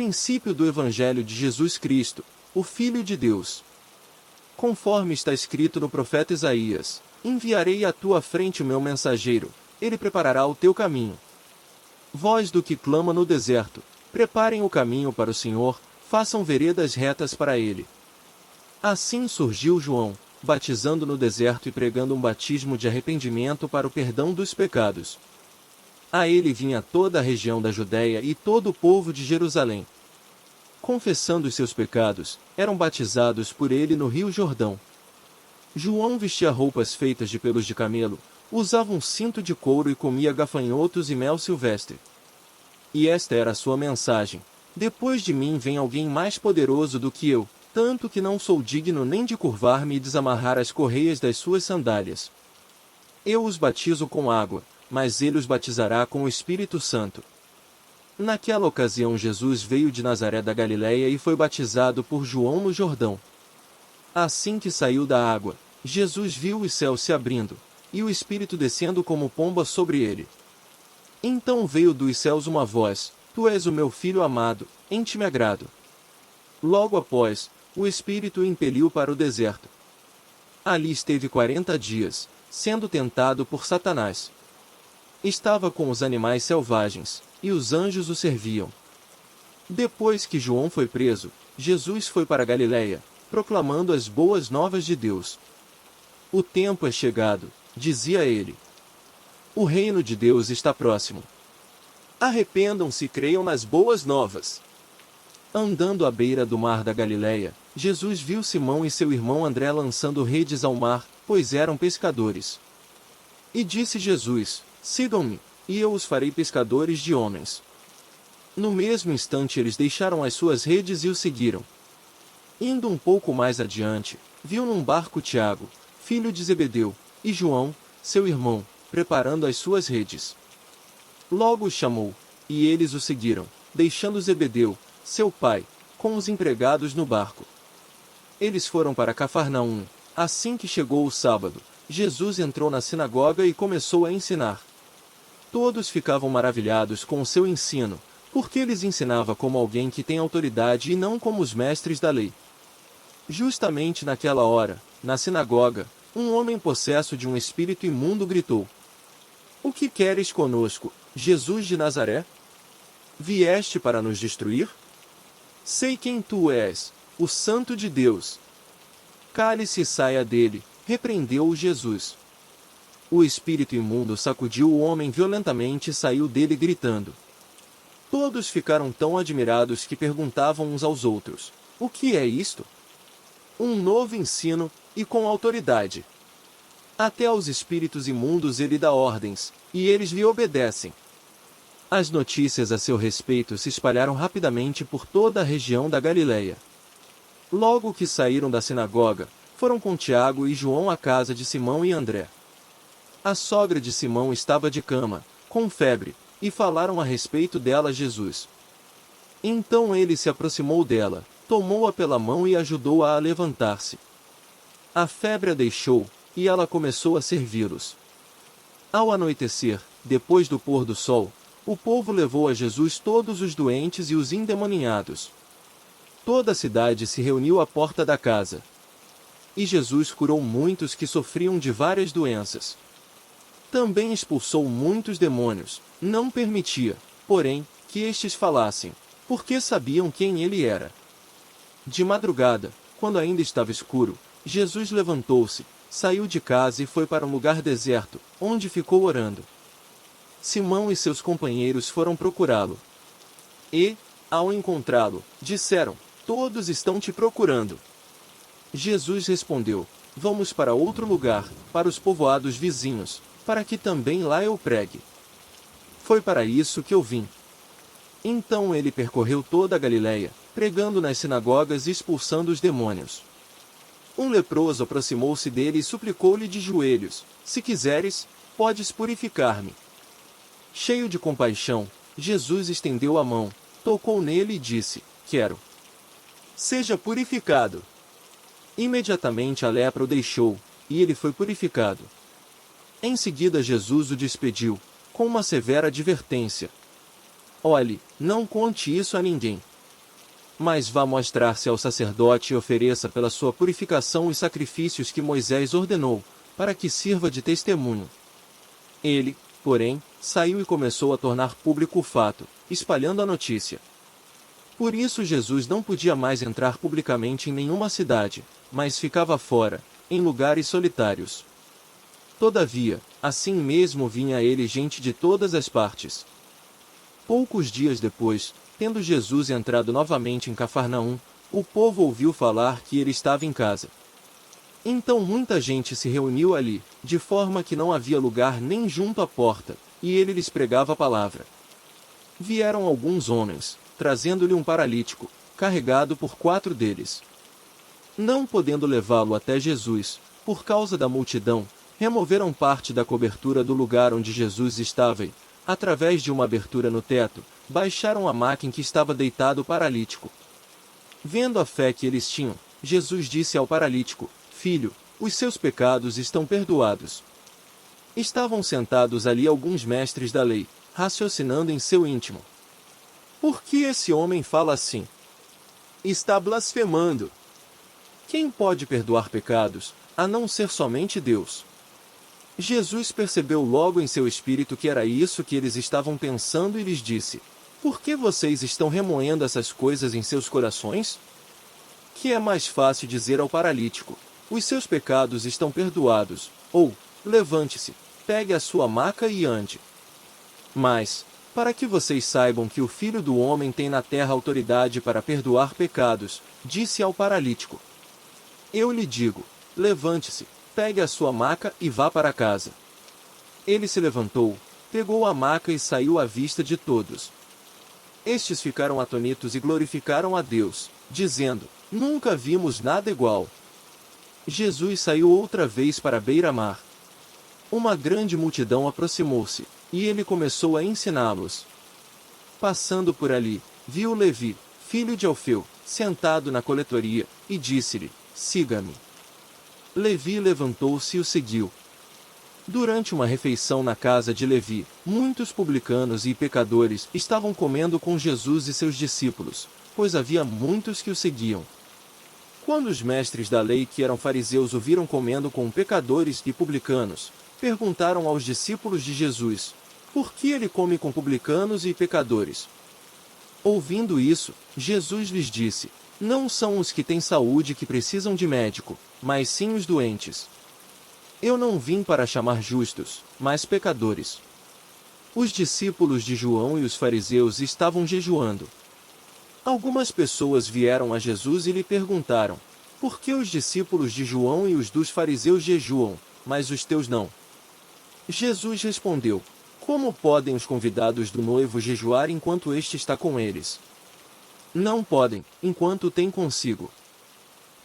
princípio do Evangelho de Jesus Cristo, o Filho de Deus. Conforme está escrito no profeta Isaías: enviarei à tua frente o meu mensageiro, ele preparará o teu caminho. Voz do que clama no deserto: preparem o caminho para o Senhor, façam veredas retas para ele. Assim surgiu João, batizando no deserto e pregando um batismo de arrependimento para o perdão dos pecados. A ele vinha toda a região da Judéia e todo o povo de Jerusalém. Confessando os seus pecados, eram batizados por ele no rio Jordão. João vestia roupas feitas de pelos de camelo, usava um cinto de couro e comia gafanhotos e mel silvestre. E esta era a sua mensagem: depois de mim vem alguém mais poderoso do que eu, tanto que não sou digno nem de curvar-me e desamarrar as correias das suas sandálias. Eu os batizo com água, mas ele os batizará com o Espírito Santo. Naquela ocasião Jesus veio de Nazaré da Galileia e foi batizado por João no Jordão. Assim que saiu da água, Jesus viu os céus se abrindo, e o Espírito descendo como pomba sobre ele. Então veio dos céus uma voz: Tu és o meu Filho amado, em ti me agrado. Logo após, o Espírito o impeliu para o deserto. Ali esteve 40 dias, sendo tentado por Satanás. Estava com os animais selvagens, e os anjos o serviam. Depois que João foi preso, Jesus foi para Galiléia, proclamando as boas novas de Deus. O tempo é chegado, dizia ele. O reino de Deus está próximo. Arrependam-se e creiam nas boas novas. Andando à beira do mar da Galiléia, Jesus viu Simão e seu irmão André lançando redes ao mar, pois eram pescadores. E disse Jesus: sigam-me, e eu os farei pescadores de homens. No mesmo instante eles deixaram as suas redes e o seguiram. Indo um pouco mais adiante, viu num barco Tiago, filho de Zebedeu, e João, seu irmão, preparando as suas redes. Logo os chamou, e eles o seguiram, deixando Zebedeu, seu pai, com os empregados no barco. Eles foram para Cafarnaum. Assim que chegou o sábado, Jesus entrou na sinagoga e começou a ensinar. Todos ficavam maravilhados com o seu ensino, porque ele ensinava como alguém que tem autoridade e não como os mestres da lei. Justamente naquela hora, na sinagoga, um homem possesso de um espírito imundo gritou: O que queres conosco, Jesus de Nazaré? Vieste para nos destruir? Sei quem tu és, o Santo de Deus. Cale-se e saia dele, repreendeu-o Jesus. O espírito imundo sacudiu o homem violentamente e saiu dele gritando. Todos ficaram tão admirados que perguntavam uns aos outros: O que é isto? Um novo ensino, e com autoridade. Até aos espíritos imundos ele dá ordens, e eles lhe obedecem. As notícias a seu respeito se espalharam rapidamente por toda a região da Galileia. Logo que saíram da sinagoga, foram com Tiago e João à casa de Simão e André. A sogra de Simão estava de cama, com febre, e falaram a respeito dela a Jesus. Então ele se aproximou dela, tomou-a pela mão e ajudou-a a levantar-se. A febre a deixou, e ela começou a servi-los. Ao anoitecer, depois do pôr do sol, o povo levou a Jesus todos os doentes e os endemoniados. Toda a cidade se reuniu à porta da casa. E Jesus curou muitos que sofriam de várias doenças. Também expulsou muitos demônios, não permitia, porém, que estes falassem, porque sabiam quem ele era. De madrugada, quando ainda estava escuro, Jesus levantou-se, saiu de casa e foi para um lugar deserto, onde ficou orando. Simão e seus companheiros foram procurá-lo. E, ao encontrá-lo, disseram: Todos estão te procurando. Jesus respondeu: Vamos para outro lugar, para os povoados vizinhos, para que também lá eu pregue. Foi para isso que eu vim. Então ele percorreu toda a Galileia, pregando nas sinagogas e expulsando os demônios. Um leproso aproximou-se dele e suplicou-lhe de joelhos: Se quiseres, podes purificar-me. Cheio de compaixão, Jesus estendeu a mão, tocou nele e disse: Quero. Seja purificado. Imediatamente a lepra o deixou, e ele foi purificado. Em seguida Jesus o despediu, com uma severa advertência: Olhe, não conte isso a ninguém. mas vá mostrar-se ao sacerdote e ofereça pela sua purificação os sacrifícios que Moisés ordenou, para que sirva de testemunho. Ele, porém, saiu e começou a tornar público o fato, espalhando a notícia. Por isso Jesus não podia mais entrar publicamente em nenhuma cidade, mas ficava fora, em lugares solitários. Todavia, assim mesmo vinha a ele gente de todas as partes. Poucos dias depois, tendo Jesus entrado novamente em Cafarnaum, o povo ouviu falar que ele estava em casa. Então muita gente se reuniu ali, de forma que não havia lugar nem junto à porta, e ele lhes pregava a palavra. Vieram alguns homens, trazendo-lhe um paralítico, carregado por 4 deles. Não podendo levá-lo até Jesus, por causa da multidão, removeram parte da cobertura do lugar onde Jesus estava e, através de uma abertura no teto, baixaram a maca em que estava deitado o paralítico. Vendo a fé que eles tinham, Jesus disse ao paralítico: Filho, os seus pecados estão perdoados. Estavam sentados ali alguns mestres da lei, raciocinando em seu íntimo. Por que esse homem fala assim? Está blasfemando. Quem pode perdoar pecados, a não ser somente Deus? Jesus percebeu logo em seu espírito que era isso que eles estavam pensando e lhes disse: Por que vocês estão remoendo essas coisas em seus corações? Que é mais fácil dizer ao paralítico: Os seus pecados estão perdoados, ou, levante-se, pegue a sua maca e ande. Mas, para que vocês saibam que o Filho do Homem tem na terra autoridade para perdoar pecados, disse ao paralítico: Eu lhe digo, levante-se, pegue a sua maca e vá para casa. Ele se levantou, pegou a maca e saiu à vista de todos. Estes ficaram atônitos e glorificaram a Deus, dizendo: Nunca vimos nada igual. Jesus saiu outra vez para a beira-mar. Uma grande multidão aproximou-se, e ele começou a ensiná-los. Passando por ali, viu Levi, filho de Alfeu, sentado na coletoria, e disse-lhe: Siga-me. Levi levantou-se e o seguiu. Durante uma refeição na casa de Levi, muitos publicanos e pecadores estavam comendo com Jesus e seus discípulos, pois havia muitos que o seguiam. Quando os mestres da lei que eram fariseus o viram comendo com pecadores e publicanos, perguntaram aos discípulos de Jesus: Por que ele come com publicanos e pecadores? Ouvindo isso, Jesus lhes disse: Não são os que têm saúde que precisam de médico, mas sim os doentes. Eu não vim para chamar justos, mas pecadores. Os discípulos de João e os fariseus estavam jejuando. Algumas pessoas vieram a Jesus e lhe perguntaram: Por que os discípulos de João e os dos fariseus jejuam, mas os teus não? Jesus respondeu: Como podem os convidados do noivo jejuar enquanto este está com eles? Não podem, enquanto tem consigo.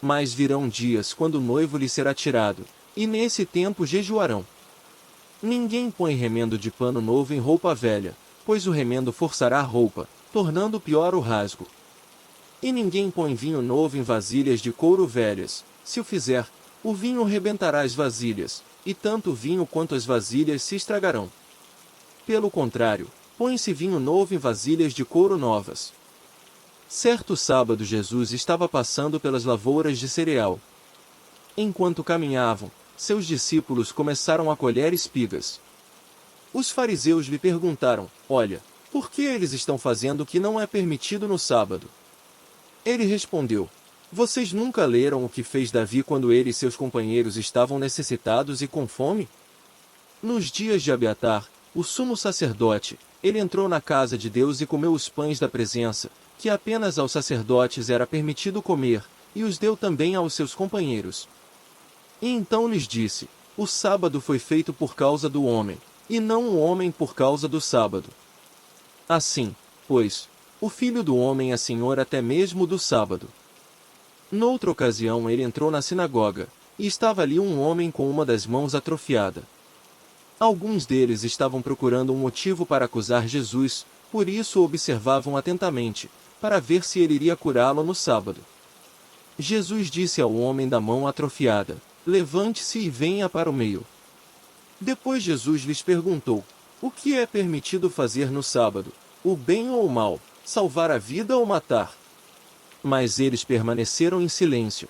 Mas virão dias quando o noivo lhe será tirado, e nesse tempo jejuarão. Ninguém põe remendo de pano novo em roupa velha, pois o remendo forçará a roupa, tornando pior o rasgo. E ninguém põe vinho novo em vasilhas de couro velhas, se o fizer, o vinho rebentará as vasilhas, e tanto o vinho quanto as vasilhas se estragarão. Pelo contrário, põe-se vinho novo em vasilhas de couro novas. Certo sábado Jesus estava passando pelas lavouras de cereal. Enquanto caminhavam, seus discípulos começaram a colher espigas. Os fariseus lhe perguntaram: Olha, por que eles estão fazendo o que não é permitido no sábado? Ele respondeu: Vocês nunca leram o que fez Davi quando ele e seus companheiros estavam necessitados e com fome? Nos dias de Abiatar, o sumo sacerdote, ele entrou na casa de Deus e comeu os pães da presença, que apenas aos sacerdotes era permitido comer, e os deu também aos seus companheiros. E então lhes disse: O sábado foi feito por causa do homem, e não o homem por causa do sábado. Assim, pois, o Filho do Homem é Senhor até mesmo do sábado. Noutra ocasião ele entrou na sinagoga, e estava ali um homem com uma das mãos atrofiada. Alguns deles estavam procurando um motivo para acusar Jesus, por isso o observavam atentamente, para ver se ele iria curá-lo no sábado. Jesus disse ao homem da mão atrofiada: Levante-se e venha para o meio. Depois Jesus lhes perguntou: O que é permitido fazer no sábado? O bem ou o mal? Salvar a vida ou matar? Mas eles permaneceram em silêncio.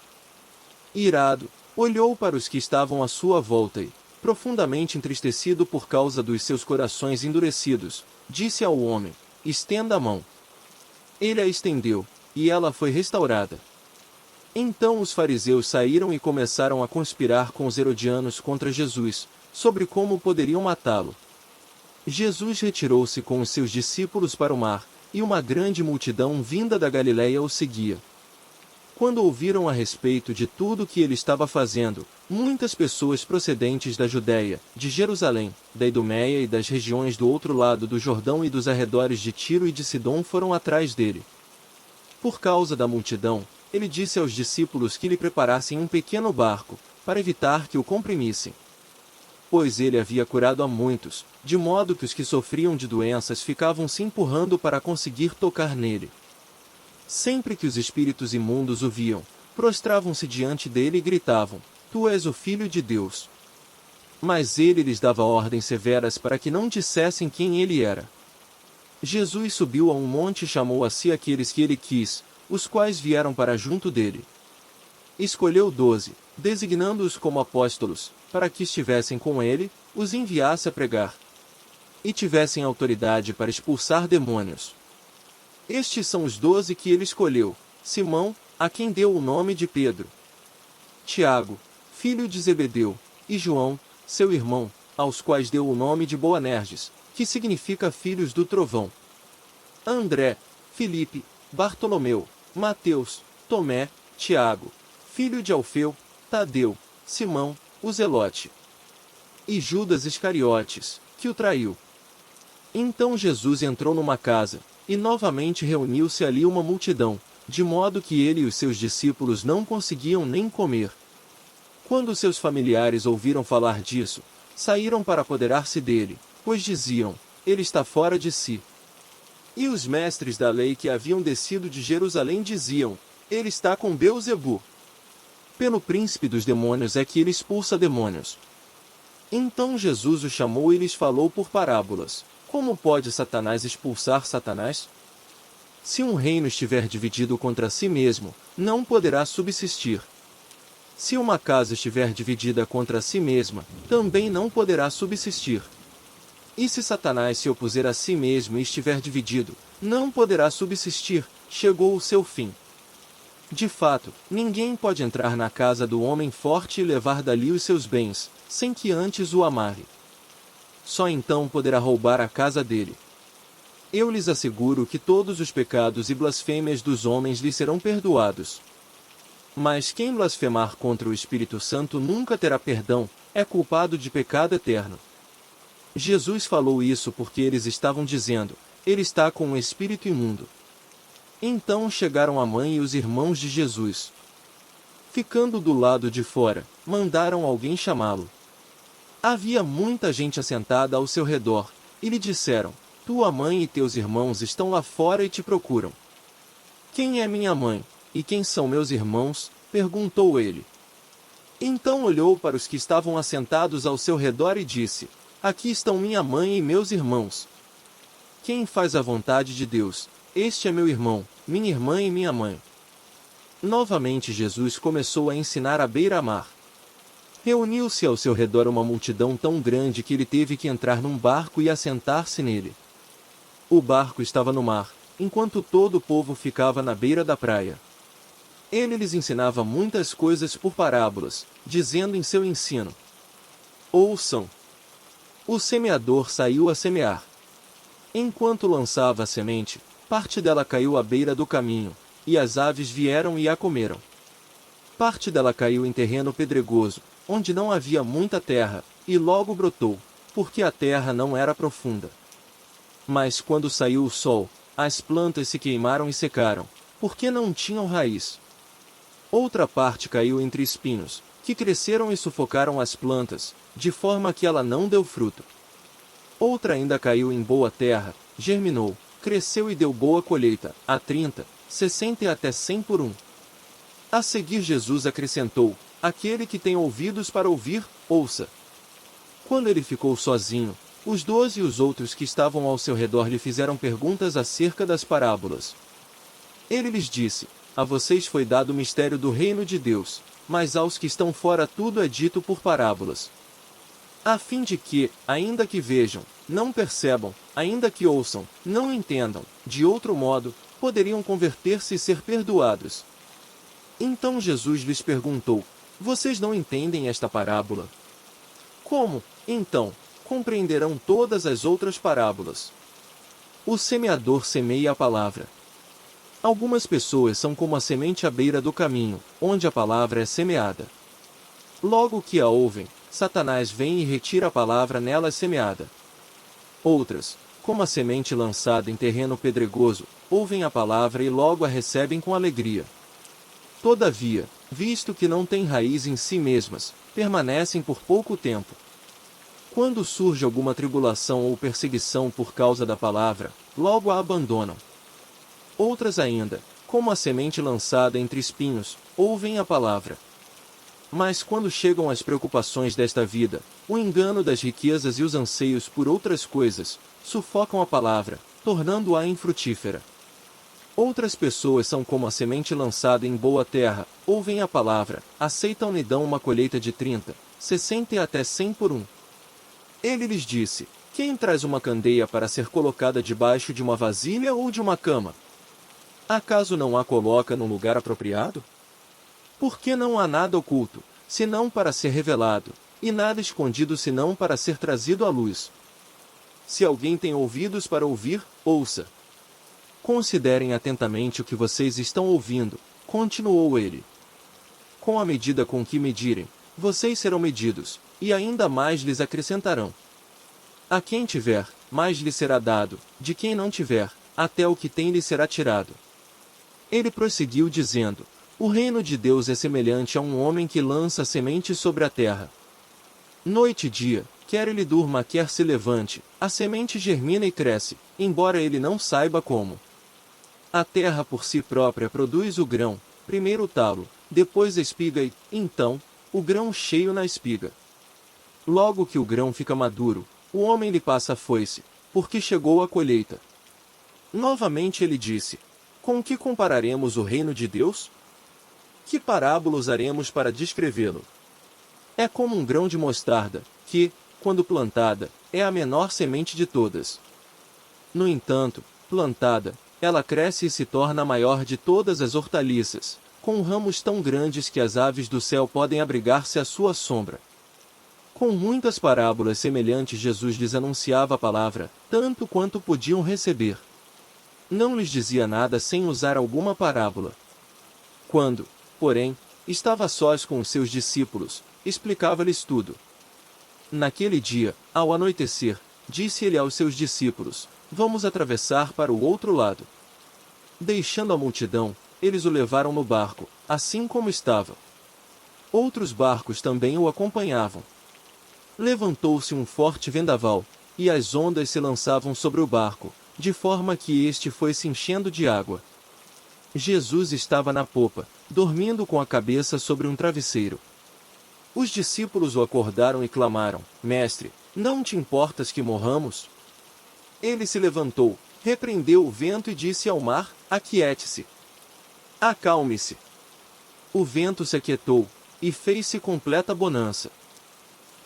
Irado, olhou para os que estavam à sua volta e, profundamente entristecido por causa dos seus corações endurecidos, disse ao homem: estenda a mão. Ele a estendeu, e ela foi restaurada. Então os fariseus saíram e começaram a conspirar com os herodianos contra Jesus, sobre como poderiam matá-lo. Jesus retirou-se com os seus discípulos para o mar, e uma grande multidão vinda da Galiléia o seguia. Quando ouviram a respeito de tudo o que ele estava fazendo, muitas pessoas procedentes da Judéia, de Jerusalém, da Idumeia e das regiões do outro lado do Jordão e dos arredores de Tiro e de Sidom foram atrás dele. Por causa da multidão, ele disse aos discípulos que lhe preparassem um pequeno barco, para evitar que o comprimissem. Pois ele havia curado a muitos, de modo que os que sofriam de doenças ficavam se empurrando para conseguir tocar nele. Sempre que os espíritos imundos o viam, prostravam-se diante dele e gritavam: Tu és o Filho de Deus. Mas ele lhes dava ordens severas para que não dissessem quem ele era. Jesus subiu a um monte e chamou a si aqueles que ele quis, os quais vieram para junto dele. Escolheu 12, designando-os como apóstolos, para que estivessem com ele, os enviasse a pregar. E tivessem autoridade para expulsar demônios. Estes são os 12 que ele escolheu: Simão, a quem deu o nome de Pedro; Tiago, filho de Zebedeu, e João, seu irmão, aos quais deu o nome de Boanerges, que significa filhos do trovão; André, Filipe, Bartolomeu, Mateus, Tomé, Tiago, filho de Alfeu, Tadeu, Simão, o Zelote, e Judas Iscariotes, que o traiu. Então Jesus entrou numa casa, e novamente reuniu-se ali uma multidão, de modo que ele e os seus discípulos não conseguiam nem comer. Quando seus familiares ouviram falar disso, saíram para apoderar-se dele, pois diziam: ele está fora de si. E os mestres da lei que haviam descido de Jerusalém diziam: ele está com Beelzebu. Pelo príncipe dos demônios é que ele expulsa demônios. Então Jesus o chamou e lhes falou por parábolas: como pode Satanás expulsar Satanás? Se um reino estiver dividido contra si mesmo, não poderá subsistir. Se uma casa estiver dividida contra si mesma, também não poderá subsistir. E se Satanás se opuser a si mesmo e estiver dividido, não poderá subsistir, chegou o seu fim. De fato, ninguém pode entrar na casa do homem forte e levar dali os seus bens, sem que antes o amarre. Só então poderá roubar a casa dele. Eu lhes asseguro que todos os pecados e blasfêmias dos homens lhes serão perdoados. Mas quem blasfemar contra o Espírito Santo nunca terá perdão, é culpado de pecado eterno. Jesus falou isso porque eles estavam dizendo: ele está com um espírito imundo. Então chegaram a mãe e os irmãos de Jesus. Ficando do lado de fora, mandaram alguém chamá-lo. Havia muita gente assentada ao seu redor, e lhe disseram: tua mãe e teus irmãos estão lá fora e te procuram. Quem é minha mãe, e quem são meus irmãos? Perguntou ele. Então olhou para os que estavam assentados ao seu redor e disse: aqui estão minha mãe e meus irmãos. Quem faz a vontade de Deus, este é meu irmão, minha irmã e minha mãe. Novamente Jesus começou a ensinar à beira-mar. Reuniu-se ao seu redor uma multidão tão grande que ele teve que entrar num barco e assentar-se nele. O barco estava no mar, enquanto todo o povo ficava na beira da praia. Ele lhes ensinava muitas coisas por parábolas, dizendo em seu ensino: ouçam! O semeador saiu a semear. Enquanto lançava a semente, parte dela caiu à beira do caminho, e as aves vieram e a comeram. Parte dela caiu em terreno pedregoso, onde não havia muita terra, e logo brotou, porque a terra não era profunda. Mas quando saiu o sol, as plantas se queimaram e secaram, porque não tinham raiz. Outra parte caiu entre espinhos, que cresceram e sufocaram as plantas, de forma que ela não deu fruto. Outra ainda caiu em boa terra, germinou, cresceu e deu boa colheita, a 30, 60 e até 100 por um. A seguir Jesus acrescentou: aquele que tem ouvidos para ouvir, ouça. Quando ele ficou sozinho, os 12 e os outros que estavam ao seu redor lhe fizeram perguntas acerca das parábolas. Ele lhes disse: a vocês foi dado o mistério do reino de Deus, mas aos que estão fora tudo é dito por parábolas, a fim de que, ainda que vejam, não percebam, ainda que ouçam, não entendam, de outro modo, poderiam converter-se e ser perdoados. Então Jesus lhes perguntou: vocês não entendem esta parábola? Como, então, compreenderão todas as outras parábolas? O semeador semeia a palavra. Algumas pessoas são como a semente à beira do caminho, onde a palavra é semeada. Logo que a ouvem, Satanás vem e retira a palavra nelas semeada. Outras, como a semente lançada em terreno pedregoso, ouvem a palavra e logo a recebem com alegria. Todavia, visto que não têm raiz em si mesmas, permanecem por pouco tempo. Quando surge alguma tribulação ou perseguição por causa da palavra, logo a abandonam. Outras ainda, como a semente lançada entre espinhos, ouvem a palavra. Mas quando chegam as preocupações desta vida, o engano das riquezas e os anseios por outras coisas, sufocam a palavra, tornando-a infrutífera. Outras pessoas são como a semente lançada em boa terra, ouvem a palavra, aceitam-lhe e dão uma colheita de 30, 60 e até 100 por um. Ele lhes disse: quem traz uma candeia para ser colocada debaixo de uma vasilha ou de uma cama? Acaso não a coloca num lugar apropriado? Porque não há nada oculto, senão para ser revelado, e nada escondido senão para ser trazido à luz. Se alguém tem ouvidos para ouvir, ouça. Considerem atentamente o que vocês estão ouvindo, continuou ele. Com a medida com que medirem, vocês serão medidos, e ainda mais lhes acrescentarão. A quem tiver, mais lhe será dado, de quem não tiver, até o que tem lhe será tirado. Ele prosseguiu dizendo: o reino de Deus é semelhante a um homem que lança sementes sobre a terra. Noite e dia, quer ele durma quer se levante, a semente germina e cresce, embora ele não saiba como. A terra por si própria produz o grão, primeiro o talo, depois a espiga e, então, o grão cheio na espiga. Logo que o grão fica maduro, o homem lhe passa a foice, porque chegou a colheita. Novamente ele disse: com que compararemos o reino de Deus? Que parábola usaremos para descrevê-lo? É como um grão de mostarda, que, quando plantada, é a menor semente de todas. No entanto, plantada, ela cresce e se torna a maior de todas as hortaliças, com ramos tão grandes que as aves do céu podem abrigar-se à sua sombra. Com muitas parábolas semelhantes Jesus lhes anunciava a palavra, tanto quanto podiam receber. Não lhes dizia nada sem usar alguma parábola. Quando, porém, estava a sós com os seus discípulos, explicava-lhes tudo. Naquele dia, ao anoitecer, disse ele aos seus discípulos: vamos atravessar para o outro lado. Deixando a multidão, eles o levaram no barco, assim como estava. Outros barcos também o acompanhavam. Levantou-se um forte vendaval, e as ondas se lançavam sobre o barco, de forma que este foi se enchendo de água. Jesus estava na popa, dormindo com a cabeça sobre um travesseiro. Os discípulos o acordaram e clamaram: Mestre, não te importas que morramos? Ele se levantou, repreendeu o vento e disse ao mar: aquiete-se. Acalme-se. O vento se aquietou, e fez-se completa bonança.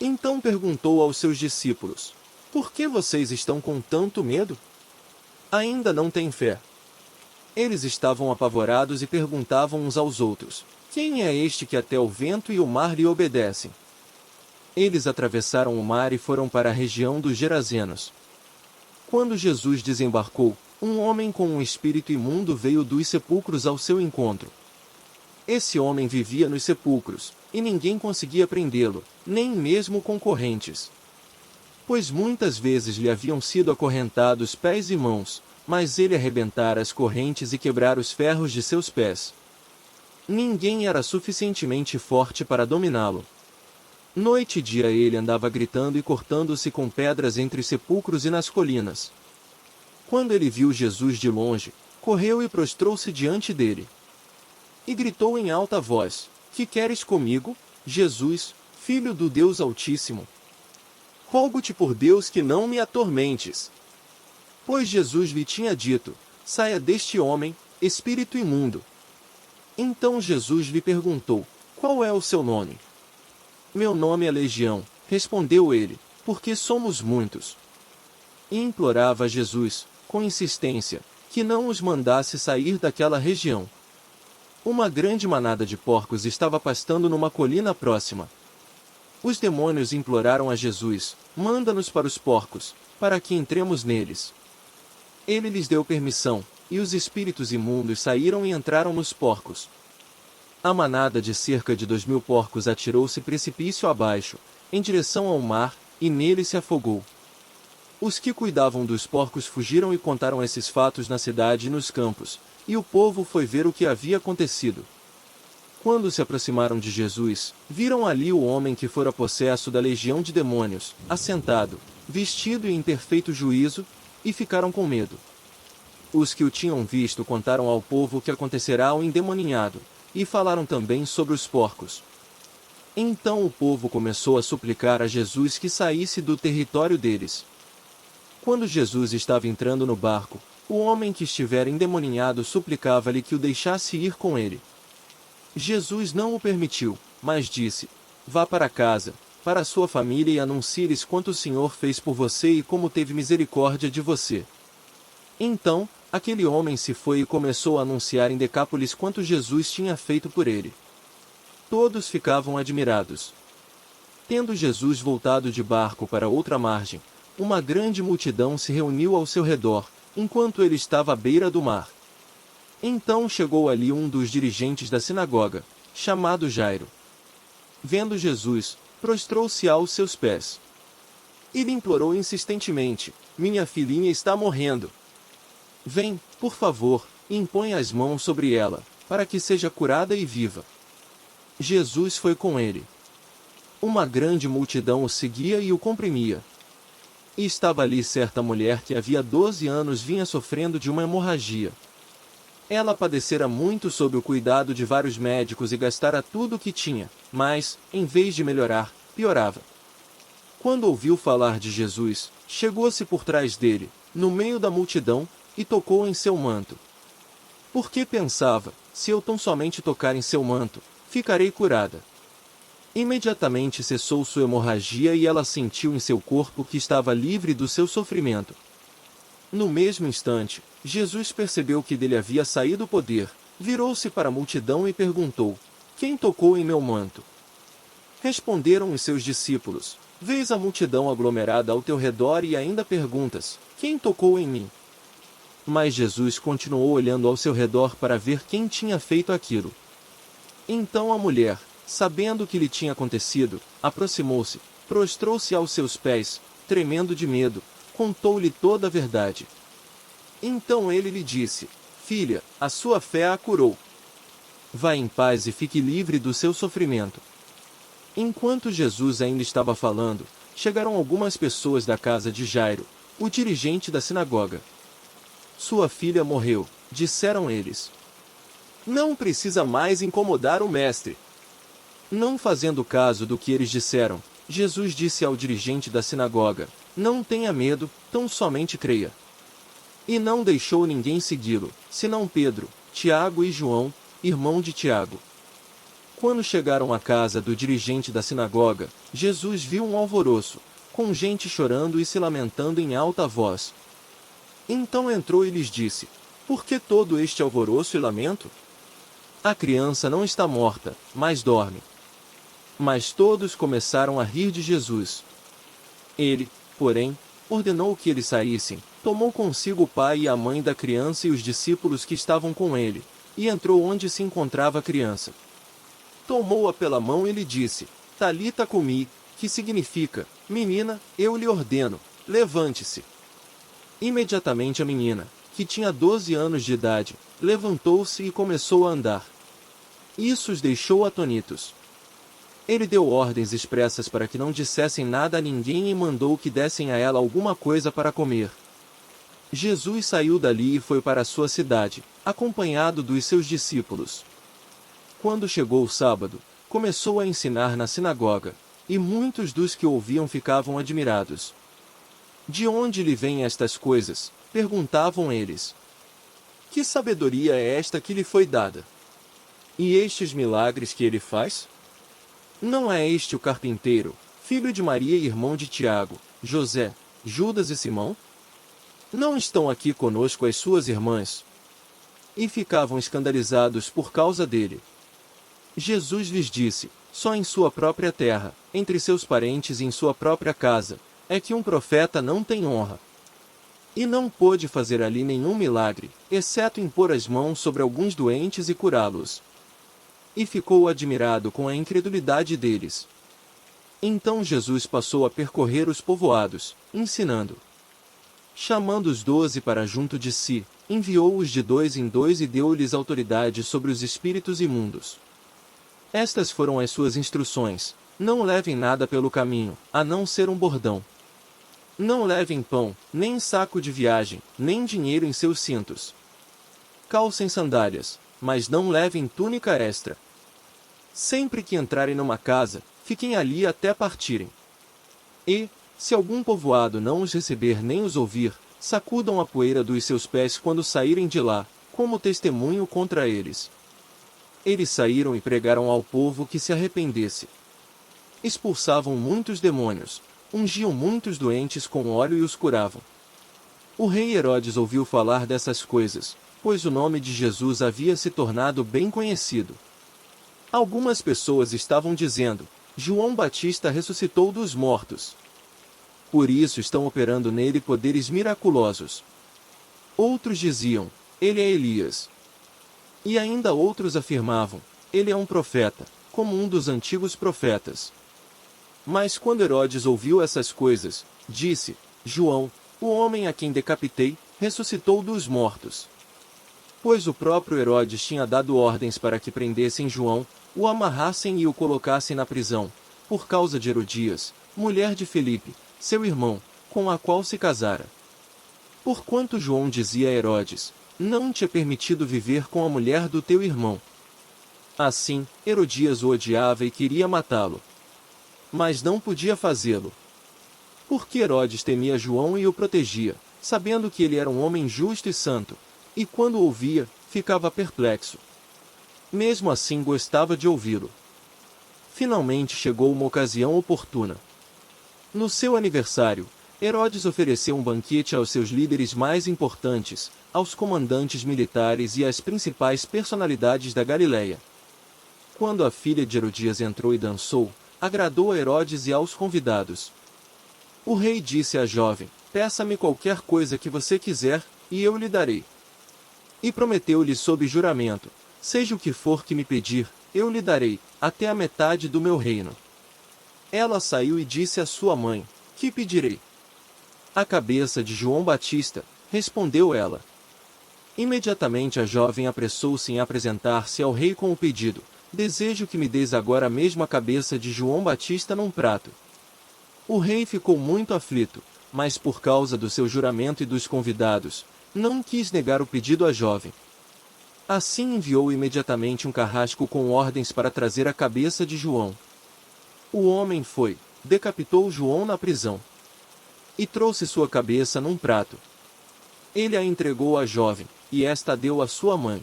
Então perguntou aos seus discípulos: por que vocês estão com tanto medo? Ainda não têm fé. Eles estavam apavorados e perguntavam uns aos outros: quem é este que até o vento e o mar lhe obedecem? Eles atravessaram o mar e foram para a região dos Gerazenos. Quando Jesus desembarcou, um homem com um espírito imundo veio dos sepulcros ao seu encontro. Esse homem vivia nos sepulcros, e ninguém conseguia prendê-lo, nem mesmo com correntes. Pois muitas vezes lhe haviam sido acorrentados pés e mãos, mas ele arrebentara as correntes e quebrara os ferros de seus pés. Ninguém era suficientemente forte para dominá-lo. Noite e dia ele andava gritando e cortando-se com pedras entre os sepulcros e nas colinas. Quando ele viu Jesus de longe, correu e prostrou-se diante dele. E gritou em alta voz: que queres comigo, Jesus, Filho do Deus Altíssimo? Rogo-te por Deus que não me atormentes. Pois Jesus lhe tinha dito: saia deste homem, espírito imundo. Então Jesus lhe perguntou: qual é o seu nome? Meu nome é Legião, respondeu ele, porque somos muitos. E implorava a Jesus, com insistência, que não os mandasse sair daquela região. Uma grande manada de porcos estava pastando numa colina próxima. Os demônios imploraram a Jesus: manda-nos para os porcos, para que entremos neles. Ele lhes deu permissão, e os espíritos imundos saíram e entraram nos porcos. A manada de cerca de 2000 porcos atirou-se precipício abaixo, em direção ao mar, e nele se afogou. Os que cuidavam dos porcos fugiram e contaram esses fatos na cidade e nos campos, e o povo foi ver o que havia acontecido. Quando se aproximaram de Jesus, viram ali o homem que fora possesso da legião de demônios, assentado, vestido e em perfeito juízo, e ficaram com medo. Os que o tinham visto contaram ao povo o que acontecerá ao endemoninhado, e falaram também sobre os porcos. Então o povo começou a suplicar a Jesus que saísse do território deles. Quando Jesus estava entrando no barco, o homem que estivera endemoninhado suplicava-lhe que o deixasse ir com ele. Jesus não o permitiu, mas disse: vá para casa, para a sua família e anuncie-lhes quanto o Senhor fez por você e como teve misericórdia de você. Então, aquele homem se foi e começou a anunciar em Decápolis quanto Jesus tinha feito por ele. Todos ficavam admirados. Tendo Jesus voltado de barco para outra margem, uma grande multidão se reuniu ao seu redor, enquanto ele estava à beira do mar. Então chegou ali um dos dirigentes da sinagoga, chamado Jairo. Vendo Jesus, prostrou-se aos seus pés. E lhe implorou insistentemente: minha filhinha está morrendo. Vem, por favor, e impõe as mãos sobre ela, para que seja curada e viva. Jesus foi com ele. Uma grande multidão o seguia e o comprimia. E estava ali certa mulher que havia 12 anos vinha sofrendo de uma hemorragia. Ela padecera muito sob o cuidado de vários médicos e gastara tudo o que tinha, mas, em vez de melhorar, piorava. Quando ouviu falar de Jesus, chegou-se por trás dele, no meio da multidão, e tocou em seu manto. Porque pensava: se eu tão somente tocar em seu manto, ficarei curada. Imediatamente cessou sua hemorragia e ela sentiu em seu corpo que estava livre do seu sofrimento. No mesmo instante, Jesus percebeu que dele havia saído o poder, virou-se para a multidão e perguntou: quem tocou em meu manto? Responderam os seus discípulos: vês a multidão aglomerada ao teu redor e ainda perguntas: quem tocou em mim? Mas Jesus continuou olhando ao seu redor para ver quem tinha feito aquilo. Então a mulher, sabendo o que lhe tinha acontecido, aproximou-se, prostrou-se aos seus pés, tremendo de medo, contou-lhe toda a verdade. Então ele lhe disse: filha, a sua fé a curou. Vá em paz e fique livre do seu sofrimento. Enquanto Jesus ainda estava falando, chegaram algumas pessoas da casa de Jairo, o dirigente da sinagoga. Sua filha morreu, disseram eles. Não precisa mais incomodar o mestre. Não fazendo caso do que eles disseram, Jesus disse ao dirigente da sinagoga: não tenha medo, tão somente creia. E não deixou ninguém segui-lo, senão Pedro, Tiago e João, irmão de Tiago. Quando chegaram à casa do dirigente da sinagoga, Jesus viu um alvoroço, com gente chorando e se lamentando em alta voz. Então entrou e lhes disse: por que todo este alvoroço e lamento? A criança não está morta, mas dorme. Mas todos começaram a rir de Jesus. Ele, porém, ordenou que eles saíssem, tomou consigo o pai e a mãe da criança e os discípulos que estavam com ele, e entrou onde se encontrava a criança. Tomou-a pela mão e lhe disse: Talita cumi, que significa: menina, eu lhe ordeno, levante-se. Imediatamente a menina, que tinha 12 anos de idade, levantou-se e começou a andar. Isso os deixou atônitos. Ele deu ordens expressas para que não dissessem nada a ninguém e mandou que dessem a ela alguma coisa para comer. Jesus saiu dali e foi para a sua cidade, acompanhado dos seus discípulos. Quando chegou o sábado, começou a ensinar na sinagoga, e muitos dos que ouviam ficavam admirados. De onde lhe vêm estas coisas? Perguntavam eles. Que sabedoria é esta que lhe foi dada? E estes milagres que ele faz? Não é este o carpinteiro, filho de Maria e irmão de Tiago, José, Judas e Simão? Não estão aqui conosco as suas irmãs? E ficavam escandalizados por causa dele. Jesus lhes disse: só em sua própria terra, entre seus parentes e em sua própria casa, é que um profeta não tem honra. E não pôde fazer ali nenhum milagre, exceto impor as mãos sobre alguns doentes e curá-los. E ficou admirado com a incredulidade deles. Então Jesus passou a percorrer os povoados, ensinando. Chamando os 12 para junto de si, enviou-os de 2 em 2 e deu-lhes autoridade sobre os espíritos imundos. Estas foram as suas instruções: não levem nada pelo caminho, a não ser um bordão. Não levem pão, nem saco de viagem, nem dinheiro em seus cintos. Calcem sandálias, mas não levem túnica extra. Sempre que entrarem numa casa, fiquem ali até partirem. E, se algum povoado não os receber nem os ouvir, sacudam a poeira dos seus pés quando saírem de lá, como testemunho contra eles. Eles saíram e pregaram ao povo que se arrependesse. Expulsavam muitos demônios, ungiam muitos doentes com óleo e os curavam. O rei Herodes ouviu falar dessas coisas, pois o nome de Jesus havia se tornado bem conhecido. Algumas pessoas estavam dizendo: João Batista ressuscitou dos mortos. Por isso estão operando nele poderes miraculosos. Outros diziam: ele é Elias. E ainda outros afirmavam: ele é um profeta, como um dos antigos profetas. Mas quando Herodes ouviu essas coisas, disse: João, o homem a quem decapitei, ressuscitou dos mortos. Pois o próprio Herodes tinha dado ordens para que prendessem João, o amarrassem e o colocassem na prisão, por causa de Herodias, mulher de Filipe, seu irmão, com a qual se casara. Porquanto João dizia a Herodes: não te é permitido viver com a mulher do teu irmão. Assim, Herodias o odiava e queria matá-lo. Mas não podia fazê-lo. Porque Herodes temia João e o protegia, sabendo que ele era um homem justo e santo, e quando o ouvia, ficava perplexo. Mesmo assim gostava de ouvi-lo. Finalmente chegou uma ocasião oportuna. No seu aniversário, Herodes ofereceu um banquete aos seus líderes mais importantes, aos comandantes militares e às principais personalidades da Galileia. Quando a filha de Herodias entrou e dançou, agradou a Herodes e aos convidados. O rei disse à jovem: peça-me qualquer coisa que você quiser, e eu lhe darei. E prometeu-lhe sob juramento: seja o que for que me pedir, eu lhe darei, até a metade do meu reino. Ela saiu e disse à sua mãe: que pedirei? A cabeça de João Batista, respondeu ela. Imediatamente a jovem apressou-se em apresentar-se ao rei com o pedido: desejo que me des agora mesmo a cabeça de João Batista num prato. O rei ficou muito aflito, mas por causa do seu juramento e dos convidados, não quis negar o pedido à jovem. Assim enviou imediatamente um carrasco com ordens para trazer a cabeça de João. O homem foi, decapitou João na prisão. E trouxe sua cabeça num prato. Ele a entregou à jovem, e esta a deu à sua mãe.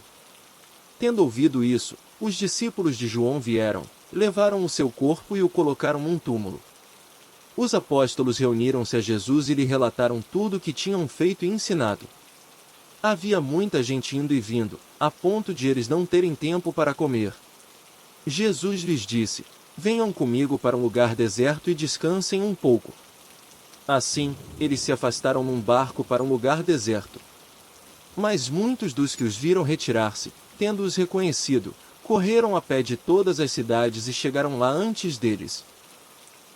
Tendo ouvido isso, os discípulos de João vieram, levaram o seu corpo e o colocaram num túmulo. Os apóstolos reuniram-se a Jesus e lhe relataram tudo o que tinham feito e ensinado. Havia muita gente indo e vindo, a ponto de eles não terem tempo para comer. Jesus lhes disse: venham comigo para um lugar deserto e descansem um pouco. Assim, eles se afastaram num barco para um lugar deserto. Mas muitos dos que os viram retirar-se, tendo-os reconhecido, correram a pé de todas as cidades e chegaram lá antes deles.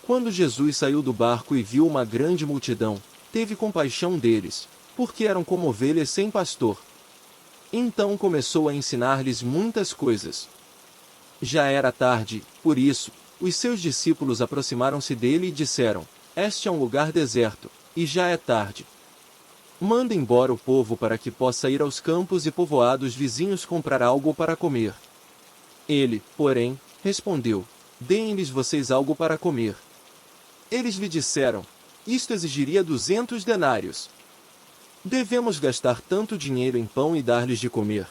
Quando Jesus saiu do barco e viu uma grande multidão, teve compaixão deles, porque eram como ovelhas sem pastor. Então começou a ensinar-lhes muitas coisas. Já era tarde, por isso, os seus discípulos aproximaram-se dele e disseram: este é um lugar deserto, e já é tarde. Manda embora o povo para que possa ir aos campos e povoados vizinhos comprar algo para comer. Ele, porém, respondeu: deem-lhes vocês algo para comer. Eles lhe disseram: isto exigiria 200 denários. Devemos gastar tanto dinheiro em pão e dar-lhes de comer?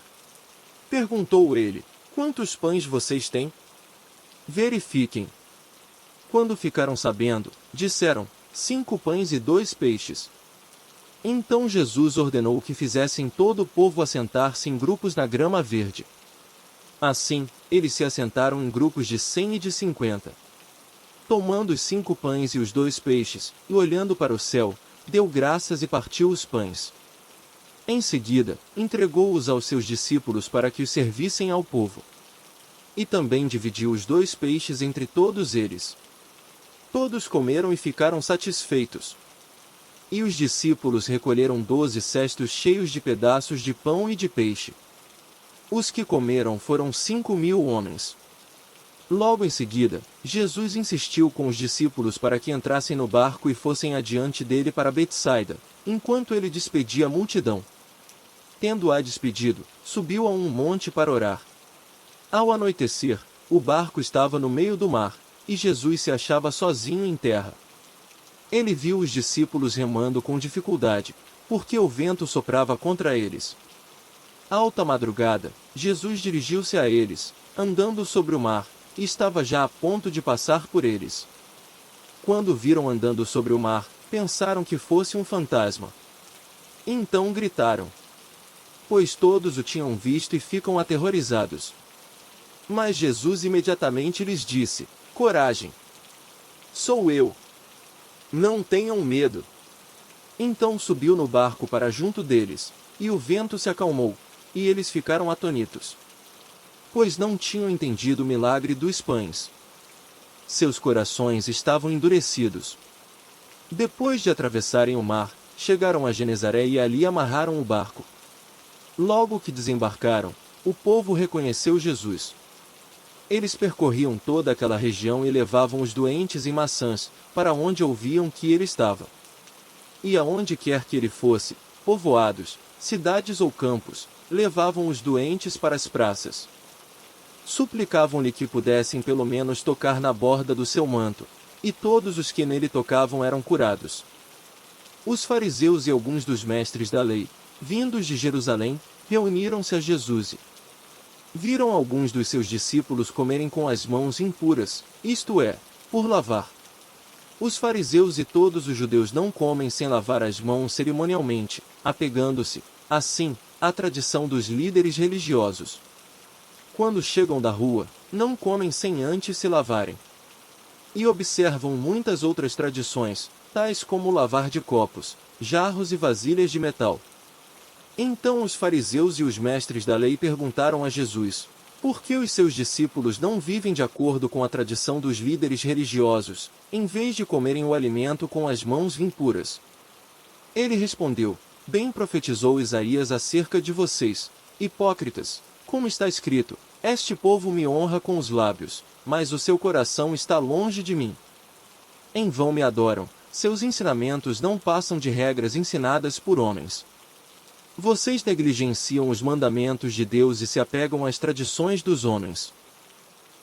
Perguntou ele: Quantos pães vocês têm? Verifiquem. Quando ficaram sabendo, disseram: 5 pães e 2 peixes. Então Jesus ordenou que fizessem todo o povo assentar-se em grupos na grama verde. Assim, eles se assentaram em grupos de 100 e de 50. Tomando os 5 pães e os 2 peixes, e olhando para o céu, deu graças e partiu os pães. Em seguida, entregou-os aos seus discípulos para que os servissem ao povo. E também dividiu os 2 peixes entre todos eles. Todos comeram e ficaram satisfeitos. E os discípulos recolheram 12 cestos cheios de pedaços de pão e de peixe. Os que comeram foram 5.000 homens. Logo em seguida, Jesus insistiu com os discípulos para que entrassem no barco e fossem adiante dele para Betsaida, enquanto ele despedia a multidão. Tendo-a despedido, subiu a um monte para orar. Ao anoitecer, o barco estava no meio do mar, e Jesus se achava sozinho em terra. Ele viu os discípulos remando com dificuldade, porque o vento soprava contra eles. À alta madrugada, Jesus dirigiu-se a eles, andando sobre o mar, e estava já a ponto de passar por eles. Quando o viram andando sobre o mar, pensaram que fosse um fantasma. Então gritaram, pois todos o tinham visto e ficam aterrorizados. Mas Jesus imediatamente lhes disse: coragem! Sou eu! Não tenham medo! Então subiu no barco para junto deles, e o vento se acalmou, e eles ficaram atônitos, pois não tinham entendido o milagre dos pães. Seus corações estavam endurecidos. Depois de atravessarem o mar, chegaram a Genezaré e ali amarraram o barco. Logo que desembarcaram, o povo reconheceu Jesus. Eles percorriam toda aquela região e levavam os doentes em maçãs, para onde ouviam que ele estava. E aonde quer que ele fosse, povoados, cidades ou campos, levavam os doentes para as praças. Suplicavam-lhe que pudessem pelo menos tocar na borda do seu manto, e todos os que nele tocavam eram curados. Os fariseus e alguns dos mestres da lei, vindos de Jerusalém, reuniram-se a Jesus e viram alguns dos seus discípulos comerem com as mãos impuras, isto é, por lavar. Os fariseus e todos os judeus não comem sem lavar as mãos cerimonialmente, apegando-se, assim, à tradição dos líderes religiosos. Quando chegam da rua, não comem sem antes se lavarem. E observam muitas outras tradições, tais como o lavar de copos, jarros e vasilhas de metal. Então os fariseus e os mestres da lei perguntaram a Jesus: por que os seus discípulos não vivem de acordo com a tradição dos líderes religiosos, em vez de comerem o alimento com as mãos impuras? Ele respondeu: bem profetizou Isaías acerca de vocês, hipócritas, como está escrito: este povo me honra com os lábios, mas o seu coração está longe de mim. Em vão me adoram, seus ensinamentos não passam de regras ensinadas por homens. Vocês negligenciam os mandamentos de Deus e se apegam às tradições dos homens.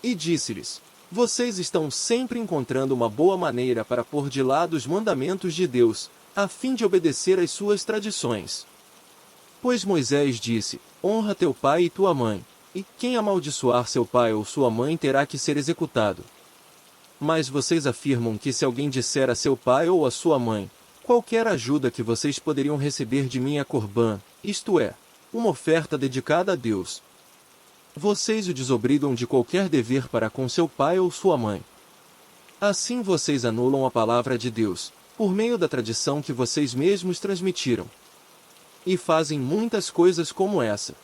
E disse-lhes: vocês estão sempre encontrando uma boa maneira para pôr de lado os mandamentos de Deus, a fim de obedecer às suas tradições. Pois Moisés disse: honra teu pai e tua mãe, e quem amaldiçoar seu pai ou sua mãe terá que ser executado. Mas vocês afirmam que se alguém disser a seu pai ou a sua mãe: qualquer ajuda que vocês poderiam receber de mim é corbã, isto é, uma oferta dedicada a Deus. Vocês o desobrigam de qualquer dever para com seu pai ou sua mãe. Assim vocês anulam a palavra de Deus, por meio da tradição que vocês mesmos transmitiram. E fazem muitas coisas como essa.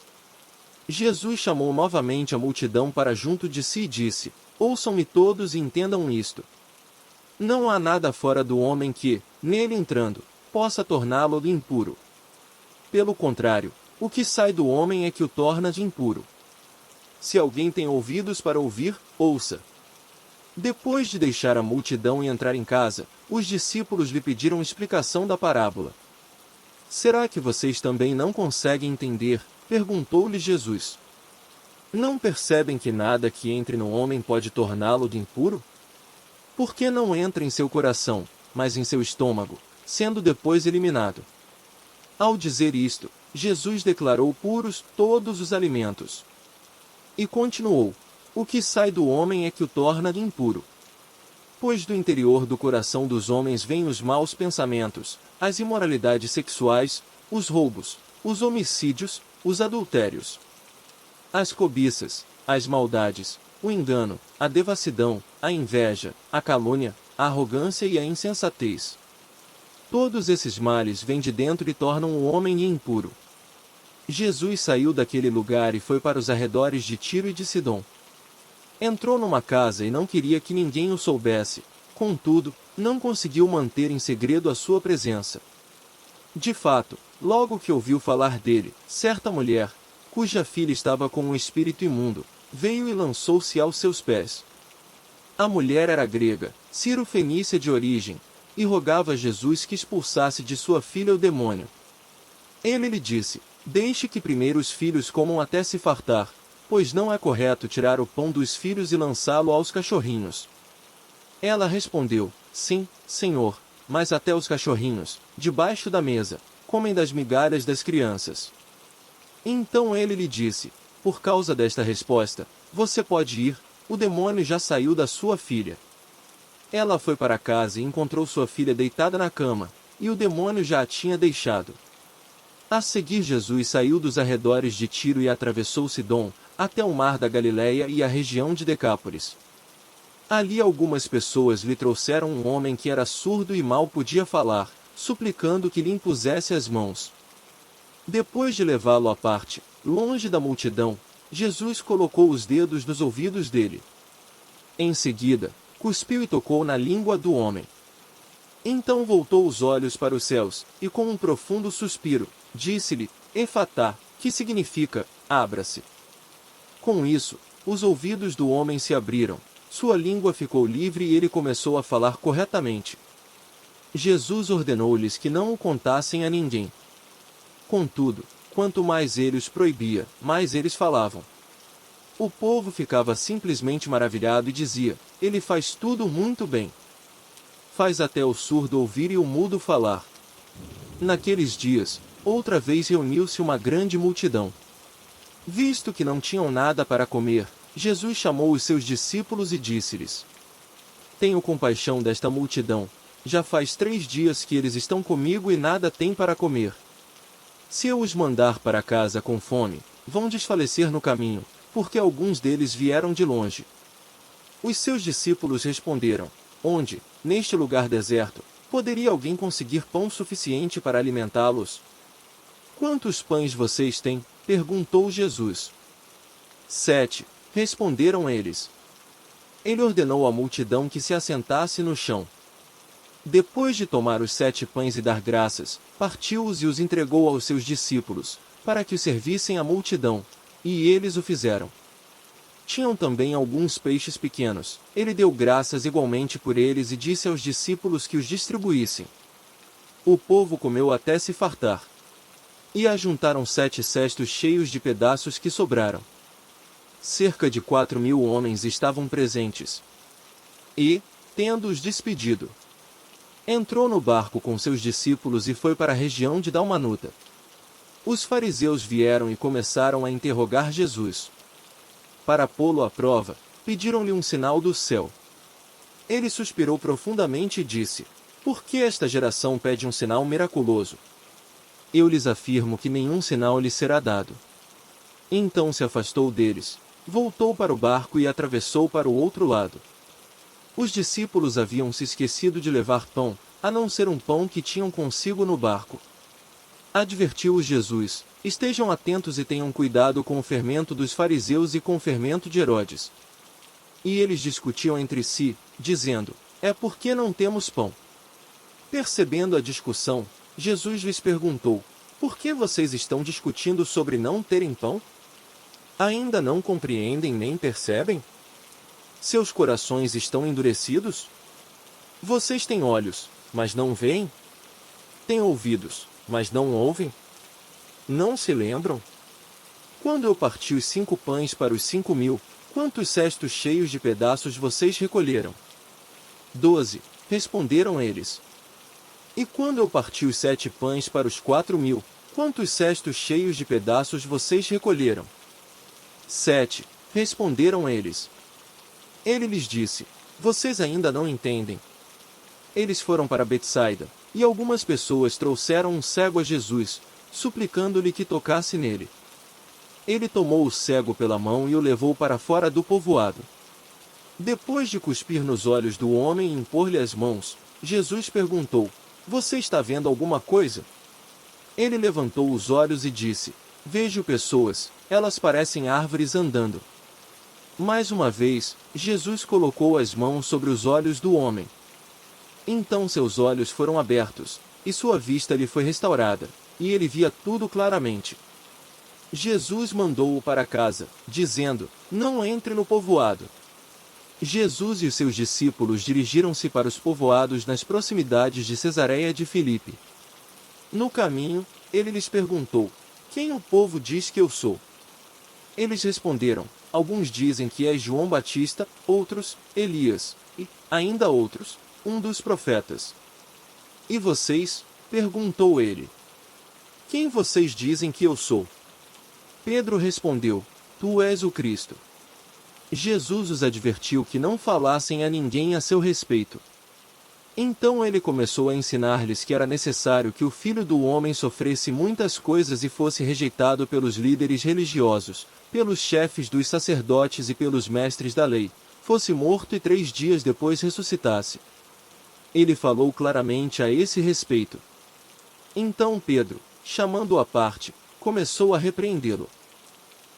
Jesus chamou novamente a multidão para junto de si e disse: ouçam-me todos e entendam isto. Não há nada fora do homem que, nele entrando, possa torná-lo impuro. Pelo contrário, o que sai do homem é que o torna de impuro. Se alguém tem ouvidos para ouvir, ouça. Depois de deixar a multidão e entrar em casa, os discípulos lhe pediram explicação da parábola. Será que vocês também não conseguem entender? Perguntou-lhe Jesus. Não percebem que nada que entre no homem pode torná-lo de impuro? Por que não entra em seu coração, mas em seu estômago, sendo depois eliminado? Ao dizer isto, Jesus declarou puros todos os alimentos. E continuou: o que sai do homem é que o torna impuro. Pois do interior do coração dos homens vêm os maus pensamentos, as imoralidades sexuais, os roubos, os homicídios, os adultérios, as cobiças, as maldades, o engano, a devassidão, a inveja, a calúnia, a arrogância e a insensatez. Todos esses males vêm de dentro e tornam o homem impuro. Jesus saiu daquele lugar e foi para os arredores de Tiro e de Sidom. Entrou numa casa e não queria que ninguém o soubesse, contudo, não conseguiu manter em segredo a sua presença. De fato, logo que ouviu falar dele, certa mulher, cuja filha estava com um espírito imundo, veio e lançou-se aos seus pés. A mulher era grega, Ciro-fenícia de origem, e rogava a Jesus que expulsasse de sua filha o demônio. Ele lhe disse: deixe que primeiro os filhos comam até se fartar, pois não é correto tirar o pão dos filhos e lançá-lo aos cachorrinhos. Ela respondeu: sim, Senhor, mas até os cachorrinhos, debaixo da mesa, comem das migalhas das crianças. Então ele lhe disse: por causa desta resposta, você pode ir, o demônio já saiu da sua filha. Ela foi para casa e encontrou sua filha deitada na cama, e o demônio já a tinha deixado. A seguir Jesus saiu dos arredores de Tiro e atravessou Sidom, até o mar da Galileia e a região de Decápolis. Ali algumas pessoas lhe trouxeram um homem que era surdo e mal podia falar, suplicando que lhe impusesse as mãos. Depois de levá-lo à parte, longe da multidão, Jesus colocou os dedos nos ouvidos dele. Em seguida, cuspiu e tocou na língua do homem. Então voltou os olhos para os céus, e com um profundo suspiro, disse-lhe: Efatá, que significa, abra-se. Com isso, os ouvidos do homem se abriram, sua língua ficou livre e ele começou a falar corretamente. Jesus ordenou-lhes que não o contassem a ninguém. Contudo, quanto mais ele os proibia, mais eles falavam. O povo ficava simplesmente maravilhado e dizia: ele faz tudo muito bem. Faz até o surdo ouvir e o mudo falar. Naqueles dias, outra vez reuniu-se uma grande multidão. Visto que não tinham nada para comer, Jesus chamou os seus discípulos e disse-lhes: tenho compaixão desta multidão, já faz 3 dias que eles estão comigo e nada têm para comer. Se eu os mandar para casa com fome, vão desfalecer no caminho, porque alguns deles vieram de longe. Os seus discípulos responderam: onde, neste lugar deserto, poderia alguém conseguir pão suficiente para alimentá-los? Quantos pães vocês têm? Perguntou Jesus. 7, responderam eles. Ele ordenou à multidão que se assentasse no chão. Depois de tomar os 7 pães e dar graças, partiu-os e os entregou aos seus discípulos, para que os servissem à multidão, e eles o fizeram. Tinham também alguns peixes pequenos. Ele deu graças igualmente por eles e disse aos discípulos que os distribuíssem. O povo comeu até se fartar. E ajuntaram 7 cestos cheios de pedaços que sobraram. Cerca de 4.000 homens estavam presentes. E, tendo-os despedido, entrou no barco com seus discípulos e foi para a região de Dalmanuta. Os fariseus vieram e começaram a interrogar Jesus. Para pô-lo à prova, pediram-lhe um sinal do céu. Ele suspirou profundamente e disse: por que esta geração pede um sinal miraculoso? Eu lhes afirmo que nenhum sinal lhes será dado. Então se afastou deles, voltou para o barco e atravessou para o outro lado. Os discípulos haviam se esquecido de levar pão, a não ser um pão que tinham consigo no barco. Advertiu-os Jesus: estejam atentos e tenham cuidado com o fermento dos fariseus e com o fermento de Herodes. E eles discutiam entre si, dizendo: é porque não temos pão. Percebendo a discussão, Jesus lhes perguntou: por que vocês estão discutindo sobre não terem pão? Ainda não compreendem nem percebem? Seus corações estão endurecidos? Vocês têm olhos, mas não veem? Têm ouvidos, mas não ouvem? Não se lembram? Quando eu parti os 5 pães para os 5.000, quantos cestos cheios de pedaços vocês recolheram? 12, responderam eles. E quando eu parti os 7 pães para os 4.000, quantos cestos cheios de pedaços vocês recolheram? 7, Responderam eles. Ele lhes disse: Vocês ainda não entendem? Eles foram para Betsaida, e algumas pessoas trouxeram um cego a Jesus, suplicando-lhe que tocasse nele. Ele tomou o cego pela mão e o levou para fora do povoado. Depois de cuspir nos olhos do homem e impor-lhe as mãos, Jesus perguntou: Você está vendo alguma coisa? Ele levantou os olhos e disse: Vejo pessoas, elas parecem árvores andando. Mais uma vez, Jesus colocou as mãos sobre os olhos do homem. Então seus olhos foram abertos, e sua vista lhe foi restaurada, e ele via tudo claramente. Jesus mandou-o para casa, dizendo: Não entre no povoado. Jesus e os seus discípulos dirigiram-se para os povoados nas proximidades de Cesareia de Filipe. No caminho, ele lhes perguntou: Quem o povo diz que eu sou? Eles responderam: Alguns dizem que és João Batista, outros, Elias, e, ainda outros, um dos profetas. E vocês? Perguntou ele. Quem vocês dizem que eu sou? Pedro respondeu: Tu és o Cristo. Jesus os advertiu que não falassem a ninguém a seu respeito. Então ele começou a ensinar-lhes que era necessário que o Filho do Homem sofresse muitas coisas e fosse rejeitado pelos líderes religiosos, pelos chefes dos sacerdotes e pelos mestres da lei, fosse morto e 3 dias depois ressuscitasse. Ele falou claramente a esse respeito. Então Pedro, chamando-o à parte, começou a repreendê-lo.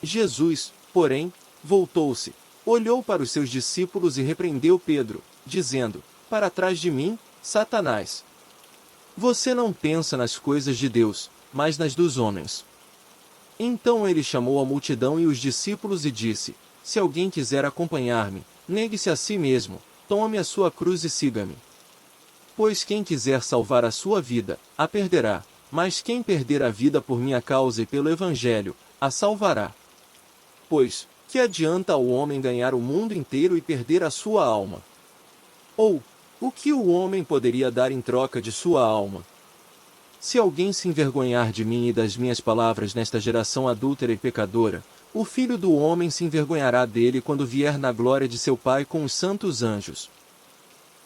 Jesus, porém, voltou-se, olhou para os seus discípulos e repreendeu Pedro, dizendo: Para trás de mim, Satanás. Você não pensa nas coisas de Deus, mas nas dos homens. Então ele chamou a multidão e os discípulos e disse: Se alguém quiser acompanhar-me, negue-se a si mesmo, tome a sua cruz e siga-me. Pois quem quiser salvar a sua vida, a perderá, mas quem perder a vida por minha causa e pelo Evangelho, a salvará. Pois, que adianta ao homem ganhar o mundo inteiro e perder a sua alma? Ou, o que o homem poderia dar em troca de sua alma? Se alguém se envergonhar de mim e das minhas palavras nesta geração adúltera e pecadora, o Filho do Homem se envergonhará dele quando vier na glória de seu Pai com os santos anjos.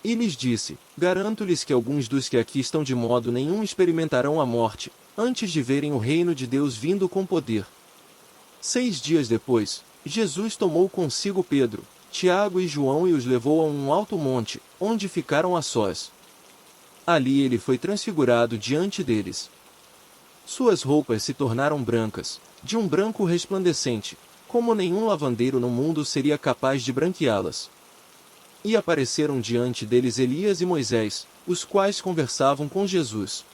E lhes disse: Garanto-lhes que alguns dos que aqui estão de modo nenhum experimentarão a morte, antes de verem o reino de Deus vindo com poder. 6 dias depois, Jesus tomou consigo Pedro, Tiago e João e os levou a um alto monte, onde ficaram a sós. Ali ele foi transfigurado diante deles. Suas roupas se tornaram brancas, de um branco resplandecente, como nenhum lavandeiro no mundo seria capaz de branqueá-las. E apareceram diante deles Elias e Moisés, os quais conversavam com Jesus.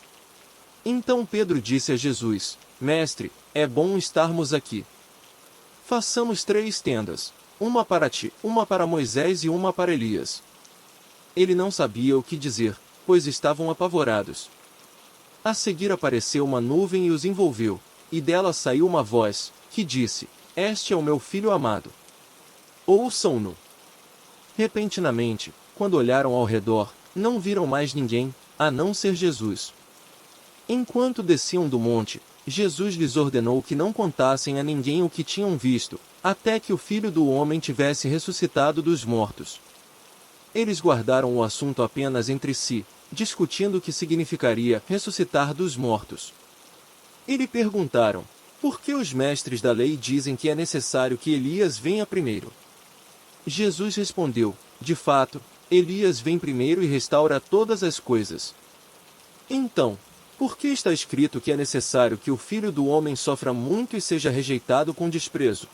Então Pedro disse a Jesus: Mestre, é bom estarmos aqui. Façamos 3 tendas, uma para ti, uma para Moisés e uma para Elias. Ele não sabia o que dizer, pois estavam apavorados. A seguir apareceu uma nuvem e os envolveu, e dela saiu uma voz, que disse: Este é o meu filho amado. Ouçam-no. Repentinamente, quando olharam ao redor, não viram mais ninguém, a não ser Jesus. Enquanto desciam do monte, Jesus lhes ordenou que não contassem a ninguém o que tinham visto, até que o Filho do Homem tivesse ressuscitado dos mortos. Eles guardaram o assunto apenas entre si, discutindo o que significaria ressuscitar dos mortos. E lhe perguntaram: Por que os mestres da lei dizem que é necessário que Elias venha primeiro? Jesus respondeu: De fato, Elias vem primeiro e restaura todas as coisas. Então, por que está escrito que é necessário que o Filho do Homem sofra muito e seja rejeitado com desprezo?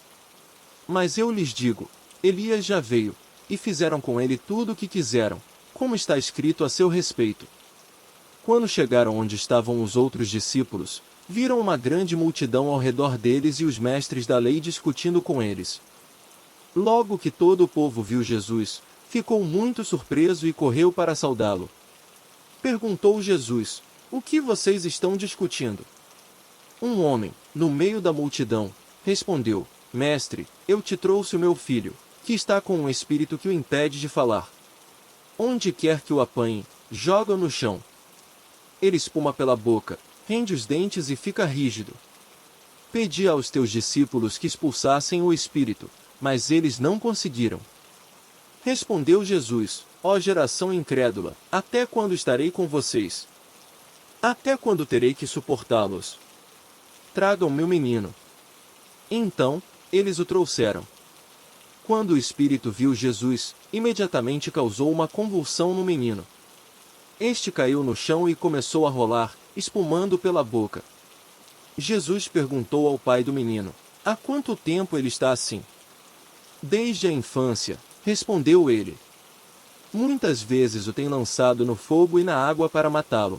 Mas eu lhes digo: Elias já veio, e fizeram com ele tudo o que quiseram, como está escrito a seu respeito. Quando chegaram onde estavam os outros discípulos, viram uma grande multidão ao redor deles e os mestres da lei discutindo com eles. Logo que todo o povo viu Jesus, ficou muito surpreso e correu para saudá-lo. Perguntou Jesus: O que vocês estão discutindo? Um homem, no meio da multidão, respondeu: Mestre, eu te trouxe o meu filho, que está com um espírito que o impede de falar. Onde quer que o apanhe, joga-o no chão. Ele espuma pela boca, rende os dentes e fica rígido. Pedi aos teus discípulos que expulsassem o espírito, mas eles não conseguiram. Respondeu Jesus: ó geração incrédula, até quando estarei com vocês? Até quando terei que suportá-los? Tragam meu menino. Então, eles o trouxeram. Quando o espírito viu Jesus, imediatamente causou uma convulsão no menino. Este caiu no chão e começou a rolar, espumando pela boca. Jesus perguntou ao pai do menino: há quanto tempo ele está assim? Desde a infância, respondeu ele. Muitas vezes o tem lançado no fogo e na água para matá-lo.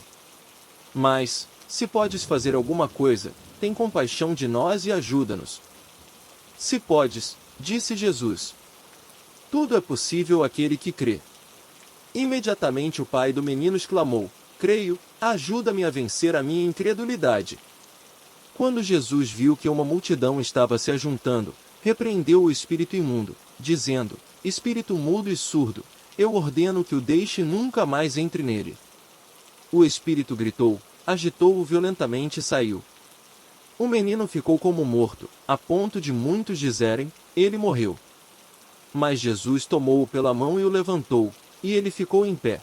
Mas, se podes fazer alguma coisa, tem compaixão de nós e ajuda-nos. Se podes, disse Jesus. Tudo é possível àquele que crê. Imediatamente o pai do menino exclamou: creio, ajuda-me a vencer a minha incredulidade. Quando Jesus viu que uma multidão estava se ajuntando, repreendeu o espírito imundo, dizendo: espírito mudo e surdo, eu ordeno que o deixe e nunca mais entre nele. O espírito gritou, agitou-o violentamente e saiu. O menino ficou como morto, a ponto de muitos dizerem: ele morreu. Mas Jesus tomou-o pela mão e o levantou, e ele ficou em pé.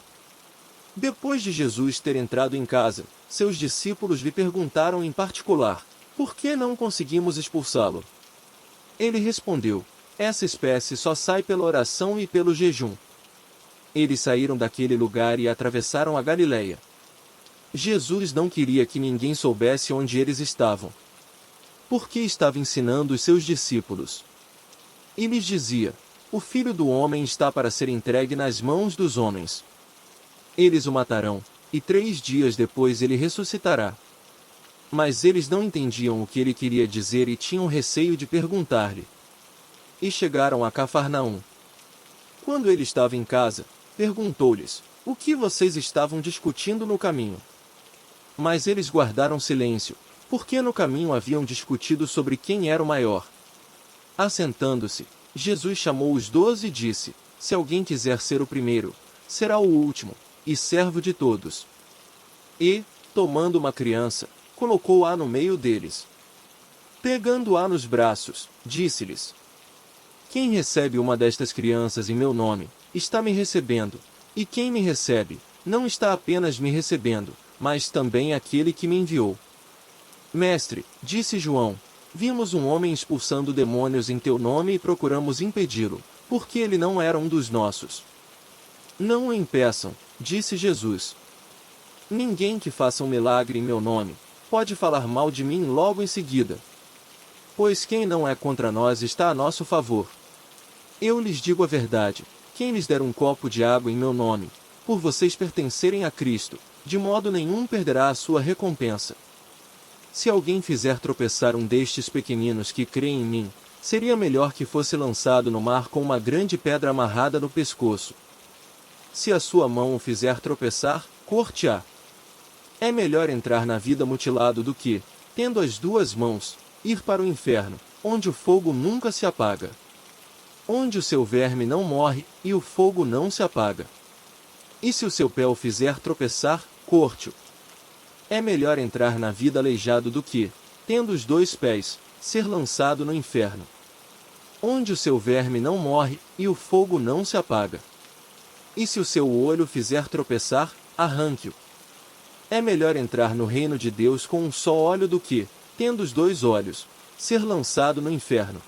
Depois de Jesus ter entrado em casa, seus discípulos lhe perguntaram em particular: por que não conseguimos expulsá-lo? Ele respondeu: essa espécie só sai pela oração e pelo jejum. Eles saíram daquele lugar e atravessaram a Galileia. Jesus não queria que ninguém soubesse onde eles estavam, porque estava ensinando os seus discípulos. E lhes dizia: o Filho do Homem está para ser entregue nas mãos dos homens. Eles o matarão, e 3 dias depois ele ressuscitará. Mas eles não entendiam o que ele queria dizer e tinham receio de perguntar-lhe. E chegaram a Cafarnaum. Quando ele estava em casa, perguntou-lhes: o que vocês estavam discutindo no caminho? Mas eles guardaram silêncio, porque no caminho haviam discutido sobre quem era o maior. Assentando-se, Jesus chamou os 12 e disse: se alguém quiser ser o primeiro, será o último, e servo de todos. E, tomando uma criança, colocou-a no meio deles. Pegando-a nos braços, disse-lhes: quem recebe uma destas crianças em meu nome, está me recebendo, e quem me recebe, não está apenas me recebendo, mas também aquele que me enviou. Mestre, disse João, vimos um homem expulsando demônios em teu nome e procuramos impedi-lo, porque ele não era um dos nossos. Não o impeçam, disse Jesus. Ninguém que faça um milagre em meu nome, pode falar mal de mim logo em seguida. Pois quem não é contra nós está a nosso favor. Eu lhes digo a verdade, quem lhes der um copo de água em meu nome, por vocês pertencerem a Cristo, de modo nenhum perderá a sua recompensa. Se alguém fizer tropeçar um destes pequeninos que creem em mim, seria melhor que fosse lançado no mar com uma grande pedra amarrada no pescoço. Se a sua mão o fizer tropeçar, corte-a. É melhor entrar na vida mutilado do que, tendo as 2 mãos, ir para o inferno, onde o fogo nunca se apaga. Onde o seu verme não morre, e o fogo não se apaga. E se o seu pé o fizer tropeçar, corte-o. É melhor entrar na vida aleijado do que, tendo os 2 pés, ser lançado no inferno. Onde o seu verme não morre, e o fogo não se apaga. E se o seu olho fizer tropeçar, arranque-o. É melhor entrar no reino de Deus com um só olho do que, tendo os 2 olhos, ser lançado no inferno.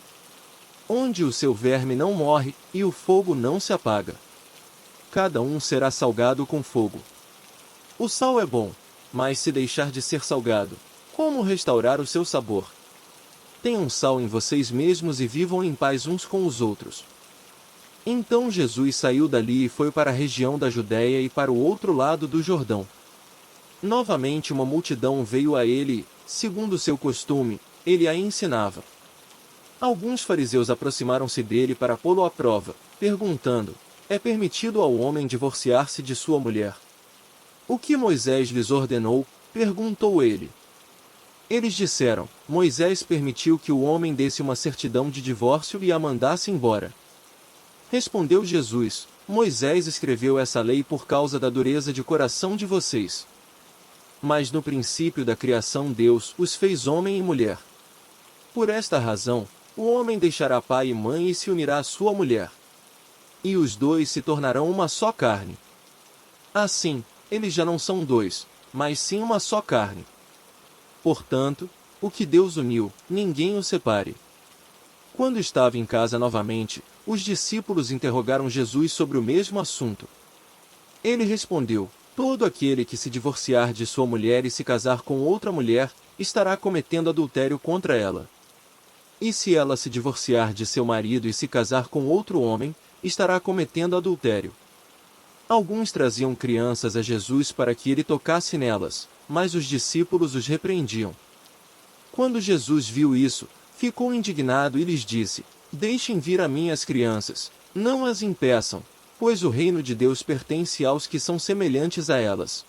Onde o seu verme não morre, e o fogo não se apaga. Cada um será salgado com fogo. O sal é bom, mas se deixar de ser salgado, como restaurar o seu sabor? Tenham sal em vocês mesmos e vivam em paz uns com os outros. Então Jesus saiu dali e foi para a região da Judéia e para o outro lado do Jordão. Novamente uma multidão veio a ele e, segundo seu costume, ele a ensinava. Alguns fariseus aproximaram-se dele para pô-lo à prova, perguntando: é permitido ao homem divorciar-se de sua mulher? O que Moisés lhes ordenou? Perguntou ele. Eles disseram: Moisés permitiu que o homem desse uma certidão de divórcio e a mandasse embora. Respondeu Jesus: Moisés escreveu essa lei por causa da dureza de coração de vocês. Mas no princípio da criação Deus os fez homem e mulher. Por esta razão, O homem deixará pai e mãe e se unirá à sua mulher. E os dois se tornarão uma só carne. Assim, eles já não são dois, mas sim uma só carne. Portanto, o que Deus uniu, ninguém o separe. Quando estava em casa novamente, os discípulos interrogaram Jesus sobre o mesmo assunto. Ele respondeu: todo aquele que se divorciar de sua mulher e se casar com outra mulher, estará cometendo adultério contra ela. E se ela se divorciar de seu marido e se casar com outro homem, estará cometendo adultério. Alguns traziam crianças a Jesus para que ele tocasse nelas, mas os discípulos os repreendiam. Quando Jesus viu isso, ficou indignado e lhes disse: deixem vir a mim as crianças, não as impeçam, pois o reino de Deus pertence aos que são semelhantes a elas.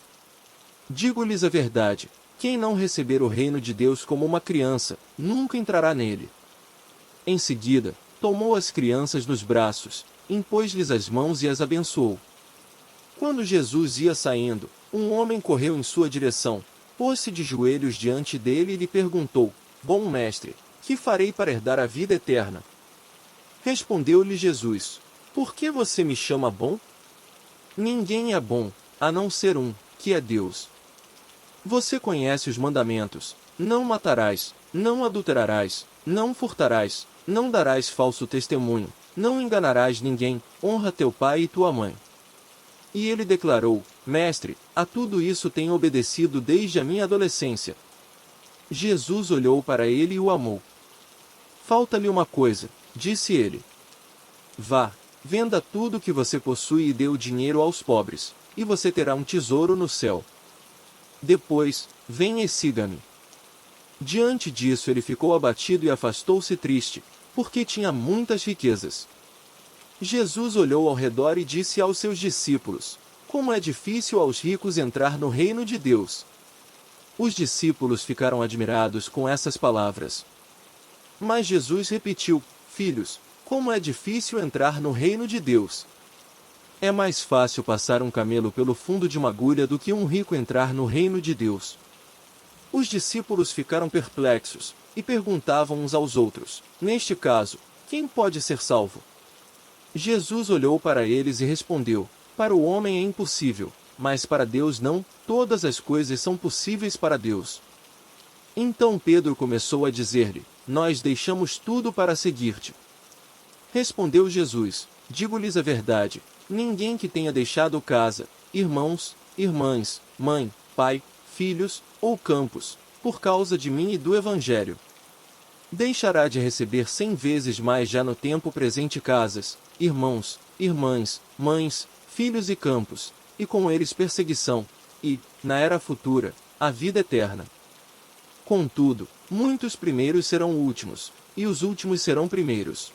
Digo-lhes a verdade, quem não receber o reino de Deus como uma criança, nunca entrará nele. Em seguida, tomou as crianças nos braços, impôs-lhes as mãos e as abençoou. Quando Jesus ia saindo, um homem correu em sua direção, pôs-se de joelhos diante dele e lhe perguntou: bom mestre, que farei para herdar a vida eterna? Respondeu-lhe Jesus: por que você me chama bom? Ninguém é bom, a não ser um, que é Deus. Você conhece os mandamentos: não matarás, não adulterarás, não furtarás, não darás falso testemunho, não enganarás ninguém, honra teu pai e tua mãe. E ele declarou: mestre, a tudo isso tenho obedecido desde a minha adolescência. Jesus olhou para ele e o amou. Falta-lhe uma coisa, disse ele. Vá, venda tudo o que você possui e dê o dinheiro aos pobres, e você terá um tesouro no céu. Depois, venha e siga-me. Diante disso ele ficou abatido e afastou-se triste, porque tinha muitas riquezas. Jesus olhou ao redor e disse aos seus discípulos: como é difícil aos ricos entrar no reino de Deus. Os discípulos ficaram admirados com essas palavras. Mas Jesus repetiu: filhos, como é difícil entrar no reino de Deus. É mais fácil passar um camelo pelo fundo de uma agulha do que um rico entrar no reino de Deus. Os discípulos ficaram perplexos, e perguntavam uns aos outros: neste caso, quem pode ser salvo? Jesus olhou para eles e respondeu: para o homem é impossível, mas para Deus não, todas as coisas são possíveis para Deus. Então Pedro começou a dizer-lhe: nós deixamos tudo para seguir-te. Respondeu Jesus: digo-lhes a verdade, ninguém que tenha deixado casa, irmãos, irmãs, mãe, pai, filhos, ou campos, por causa de mim e do Evangelho, deixará de receber 100 vezes mais já no tempo presente casas, irmãos, irmãs, mães, filhos e campos, e com eles perseguição, e, na era futura, a vida eterna. Contudo, muitos primeiros serão últimos, e os últimos serão primeiros.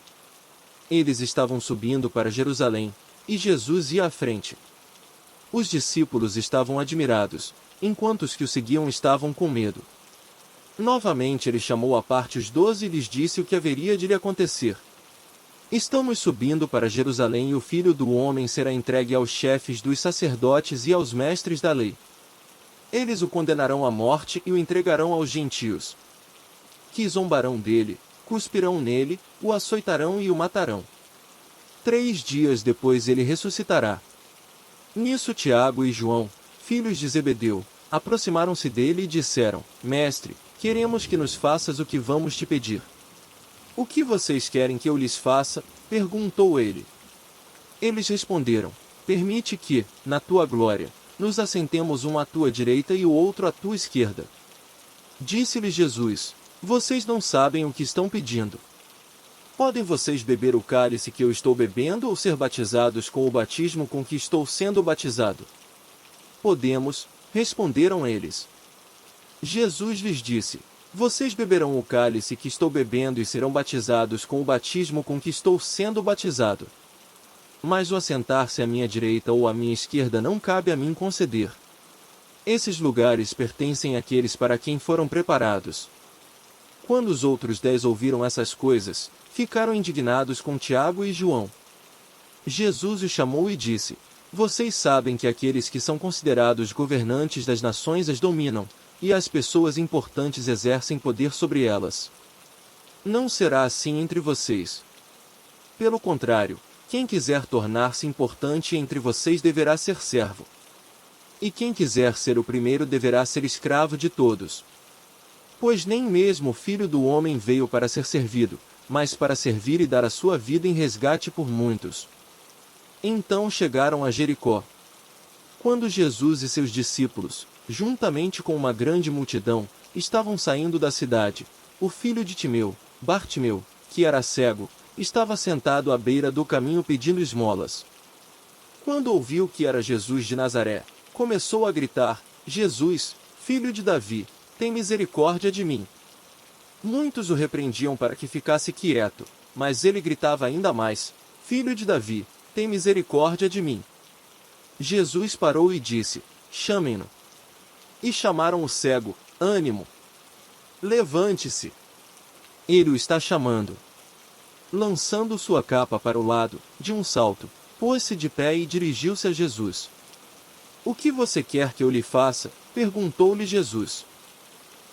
Eles estavam subindo para Jerusalém, e Jesus ia à frente. Os discípulos estavam admirados, enquanto os que o seguiam estavam com medo. Novamente ele chamou à parte os 12 e lhes disse o que haveria de lhe acontecer. Estamos subindo para Jerusalém e o Filho do Homem será entregue aos chefes dos sacerdotes e aos mestres da lei. Eles o condenarão à morte e o entregarão aos gentios, que zombarão dele, cuspirão nele, o açoitarão e o matarão. 3 dias depois ele ressuscitará. Nisso Tiago e João, filhos de Zebedeu, aproximaram-se dele e disseram: Mestre, queremos que nos faças o que vamos te pedir. O que vocês querem que eu lhes faça? Perguntou ele. Eles responderam: Permite que, na tua glória, nos assentemos um à tua direita e o outro à tua esquerda. Disse-lhes Jesus: Vocês não sabem o que estão pedindo. Podem vocês beber o cálice que eu estou bebendo ou ser batizados com o batismo com que estou sendo batizado? Podemos, responderam eles. Jesus lhes disse: Vocês beberão o cálice que estou bebendo e serão batizados com o batismo com que estou sendo batizado. Mas o assentar-se à minha direita ou à minha esquerda não cabe a mim conceder. Esses lugares pertencem àqueles para quem foram preparados. Quando os outros 10 ouviram essas coisas, ficaram indignados com Tiago e João. Jesus os chamou e disse: Vocês sabem que aqueles que são considerados governantes das nações as dominam, e as pessoas importantes exercem poder sobre elas. Não será assim entre vocês. Pelo contrário, quem quiser tornar-se importante entre vocês deverá ser servo. E quem quiser ser o primeiro deverá ser escravo de todos. Pois nem mesmo o Filho do Homem veio para ser servido, mas para servir e dar a sua vida em resgate por muitos. Então chegaram a Jericó. Quando Jesus e seus discípulos, juntamente com uma grande multidão, estavam saindo da cidade, o filho de Timeu, Bartimeu, que era cego, estava sentado à beira do caminho pedindo esmolas. Quando ouviu que era Jesus de Nazaré, começou a gritar: Jesus, filho de Davi, tem misericórdia de mim. Muitos o repreendiam para que ficasse quieto, mas ele gritava ainda mais: Filho de Davi, tem misericórdia de mim. Jesus parou e disse: Chamem-no. E chamaram o cego: Ânimo! Levante-se! Ele o está chamando. Lançando sua capa para o lado, de um salto, pôs-se de pé e dirigiu-se a Jesus. O que você quer que eu lhe faça? Perguntou-lhe Jesus.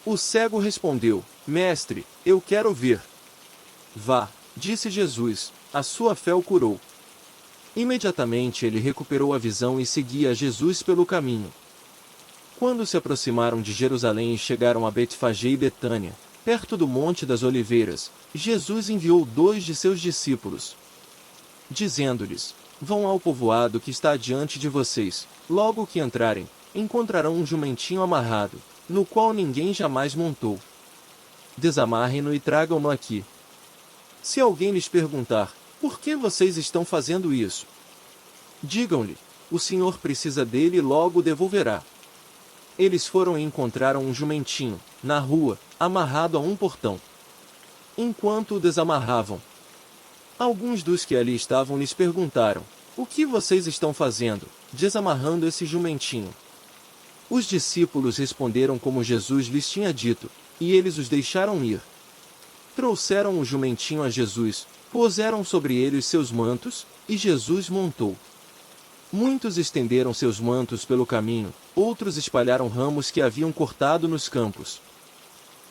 O cego respondeu: Mestre, eu quero ver. Vá, disse Jesus, a sua fé o curou. Imediatamente ele recuperou a visão e seguia Jesus pelo caminho. Quando se aproximaram de Jerusalém e chegaram a Betfagé e Betânia, perto do Monte das Oliveiras, Jesus enviou 2 de seus discípulos, dizendo-lhes: Vão ao povoado que está diante de vocês. Logo que entrarem, encontrarão um jumentinho amarrado, no qual ninguém jamais montou. Desamarrem-no e tragam-no aqui. Se alguém lhes perguntar: Por que vocês estão fazendo isso? Digam-lhe: O Senhor precisa dele e logo o devolverá. Eles foram e encontraram um jumentinho, na rua, amarrado a um portão. Enquanto o desamarravam, alguns dos que ali estavam lhes perguntaram: O que vocês estão fazendo, desamarrando esse jumentinho? Os discípulos responderam como Jesus lhes tinha dito, e eles os deixaram ir. Trouxeram o jumentinho a Jesus, puseram sobre ele os seus mantos, e Jesus montou. Muitos estenderam seus mantos pelo caminho, outros espalharam ramos que haviam cortado nos campos.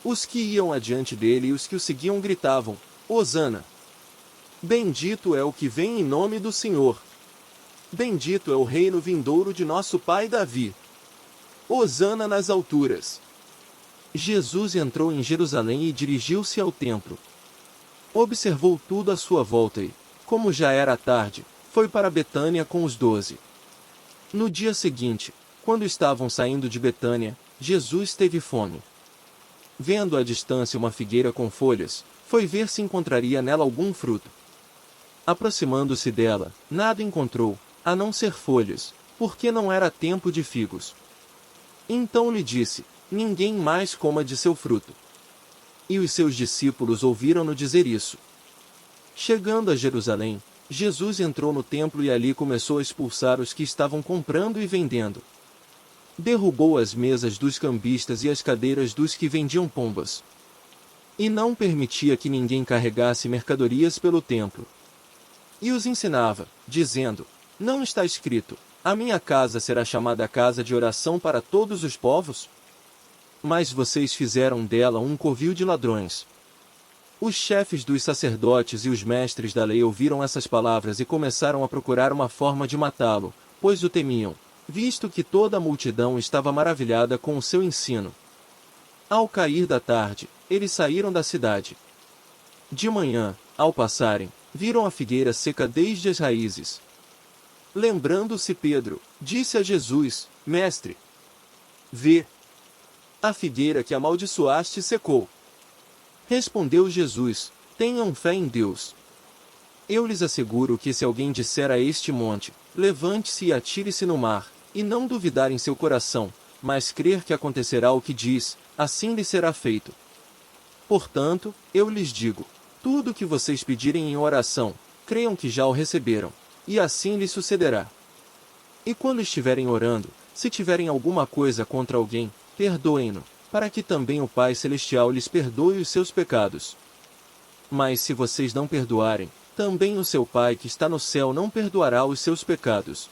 Os que iam adiante dele e os que o seguiam gritavam: Hosana! Bendito é o que vem em nome do Senhor! Bendito é o reino vindouro de nosso pai Davi! Hosana nas alturas! Jesus entrou em Jerusalém e dirigiu-se ao templo. Observou tudo à sua volta e, como já era tarde, foi para Betânia com os 12. No dia seguinte, quando estavam saindo de Betânia, Jesus teve fome. Vendo à distância uma figueira com folhas, foi ver se encontraria nela algum fruto. Aproximando-se dela, nada encontrou, a não ser folhas, porque não era tempo de figos. Então lhe disse: Ninguém mais coma de seu fruto. E os seus discípulos ouviram-no dizer isso. Chegando a Jerusalém, Jesus entrou no templo e ali começou a expulsar os que estavam comprando e vendendo. Derrubou as mesas dos cambistas e as cadeiras dos que vendiam pombas. E não permitia que ninguém carregasse mercadorias pelo templo. E os ensinava, dizendo: Não está escrito: A minha casa será chamada casa de oração para todos os povos? Mas vocês fizeram dela um covil de ladrões. Os chefes dos sacerdotes e os mestres da lei ouviram essas palavras e começaram a procurar uma forma de matá-lo, pois o temiam, visto que toda a multidão estava maravilhada com o seu ensino. Ao cair da tarde, eles saíram da cidade. De manhã, ao passarem, viram a figueira seca desde as raízes. Lembrando-se Pedro, disse a Jesus: Mestre, vê! A figueira que amaldiçoaste secou. Respondeu Jesus: Tenham fé em Deus. Eu lhes asseguro que se alguém disser a este monte: Levante-se e atire-se no mar, e não duvidar em seu coração, mas crer que acontecerá o que diz, assim lhe será feito. Portanto, eu lhes digo: tudo o que vocês pedirem em oração, creiam que já o receberam, e assim lhes sucederá. E quando estiverem orando, se tiverem alguma coisa contra alguém, perdoem-no, para que também o Pai Celestial lhes perdoe os seus pecados. Mas se vocês não perdoarem, também o seu Pai que está no céu não perdoará os seus pecados.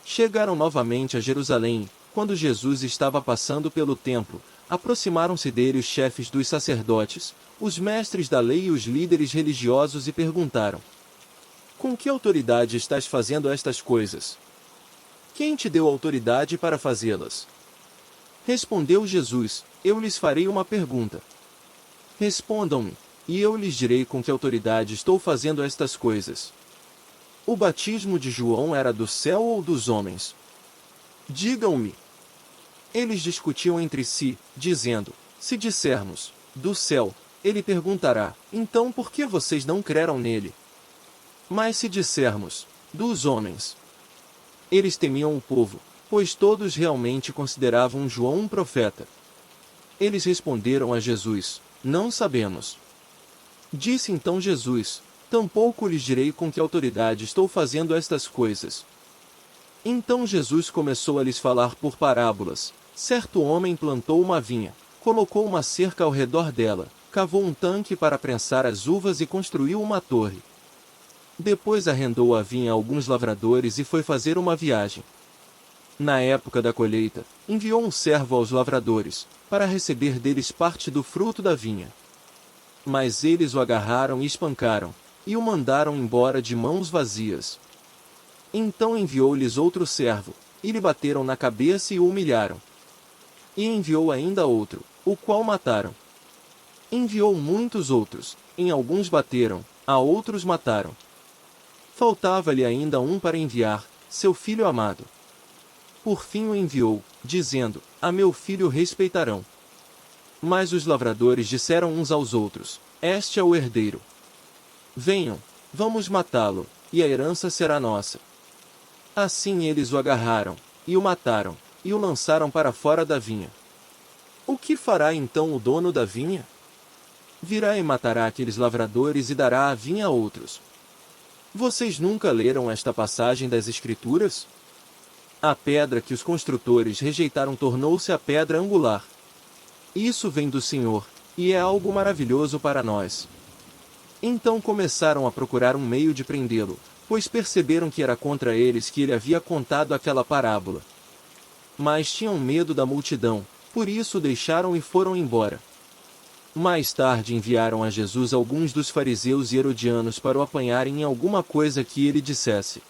Chegaram novamente a Jerusalém, e, quando Jesus estava passando pelo templo, aproximaram-se dele os chefes dos sacerdotes, os mestres da lei e os líderes religiosos e perguntaram: com que autoridade estás fazendo estas coisas? Quem te deu autoridade para fazê-las? Respondeu Jesus: eu lhes farei uma pergunta. Respondam-me, e eu lhes direi com que autoridade estou fazendo estas coisas. O batismo de João era do céu ou dos homens? Digam-me. Eles discutiam entre si, dizendo: se dissermos, do céu, ele perguntará: então por que vocês não creram nele? Mas se dissermos, dos homens. Eles temiam o povo, pois todos realmente consideravam João um profeta. Eles responderam a Jesus: não sabemos. Disse então Jesus: tampouco lhes direi com que autoridade estou fazendo estas coisas. Então Jesus começou a lhes falar por parábolas. Certo homem plantou uma vinha, colocou uma cerca ao redor dela, cavou um tanque para prensar as uvas e construiu uma torre. Depois arrendou a vinha a alguns lavradores e foi fazer uma viagem. Na época da colheita, enviou um servo aos lavradores, para receber deles parte do fruto da vinha. Mas eles o agarraram e espancaram, e o mandaram embora de mãos vazias. Então enviou-lhes outro servo, e lhe bateram na cabeça e o humilharam. E enviou ainda outro, o qual mataram. Enviou muitos outros, em alguns bateram, a outros mataram. Faltava-lhe ainda um para enviar, seu filho amado. Por fim o enviou, dizendo: a meu filho respeitarão. Mas os lavradores disseram uns aos outros: este é o herdeiro. Venham, vamos matá-lo, e a herança será nossa. Assim eles o agarraram, e o mataram, e o lançaram para fora da vinha. O que fará então o dono da vinha? Virá e matará aqueles lavradores e dará a vinha a outros. Vocês nunca leram esta passagem das Escrituras? A pedra que os construtores rejeitaram tornou-se a pedra angular. Isso vem do Senhor, e é algo maravilhoso para nós. Então começaram a procurar um meio de prendê-lo, pois perceberam que era contra eles que ele havia contado aquela parábola. Mas tinham medo da multidão, por isso o deixaram e foram embora. Mais tarde enviaram a Jesus alguns dos fariseus e herodianos para o apanharem em alguma coisa que ele dissesse.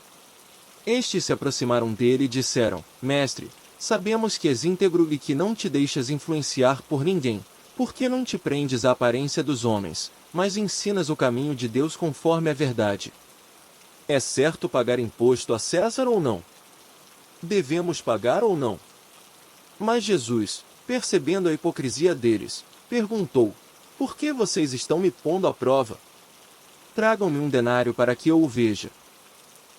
Estes se aproximaram dele e disseram: Mestre, sabemos que és íntegro e que não te deixas influenciar por ninguém. Por que não te prendes à aparência dos homens, mas ensinas o caminho de Deus conforme a verdade? É certo pagar imposto a César ou não? Devemos pagar ou não? Mas Jesus, percebendo a hipocrisia deles, perguntou: por que vocês estão me pondo à prova? Tragam-me um denário para que eu o veja.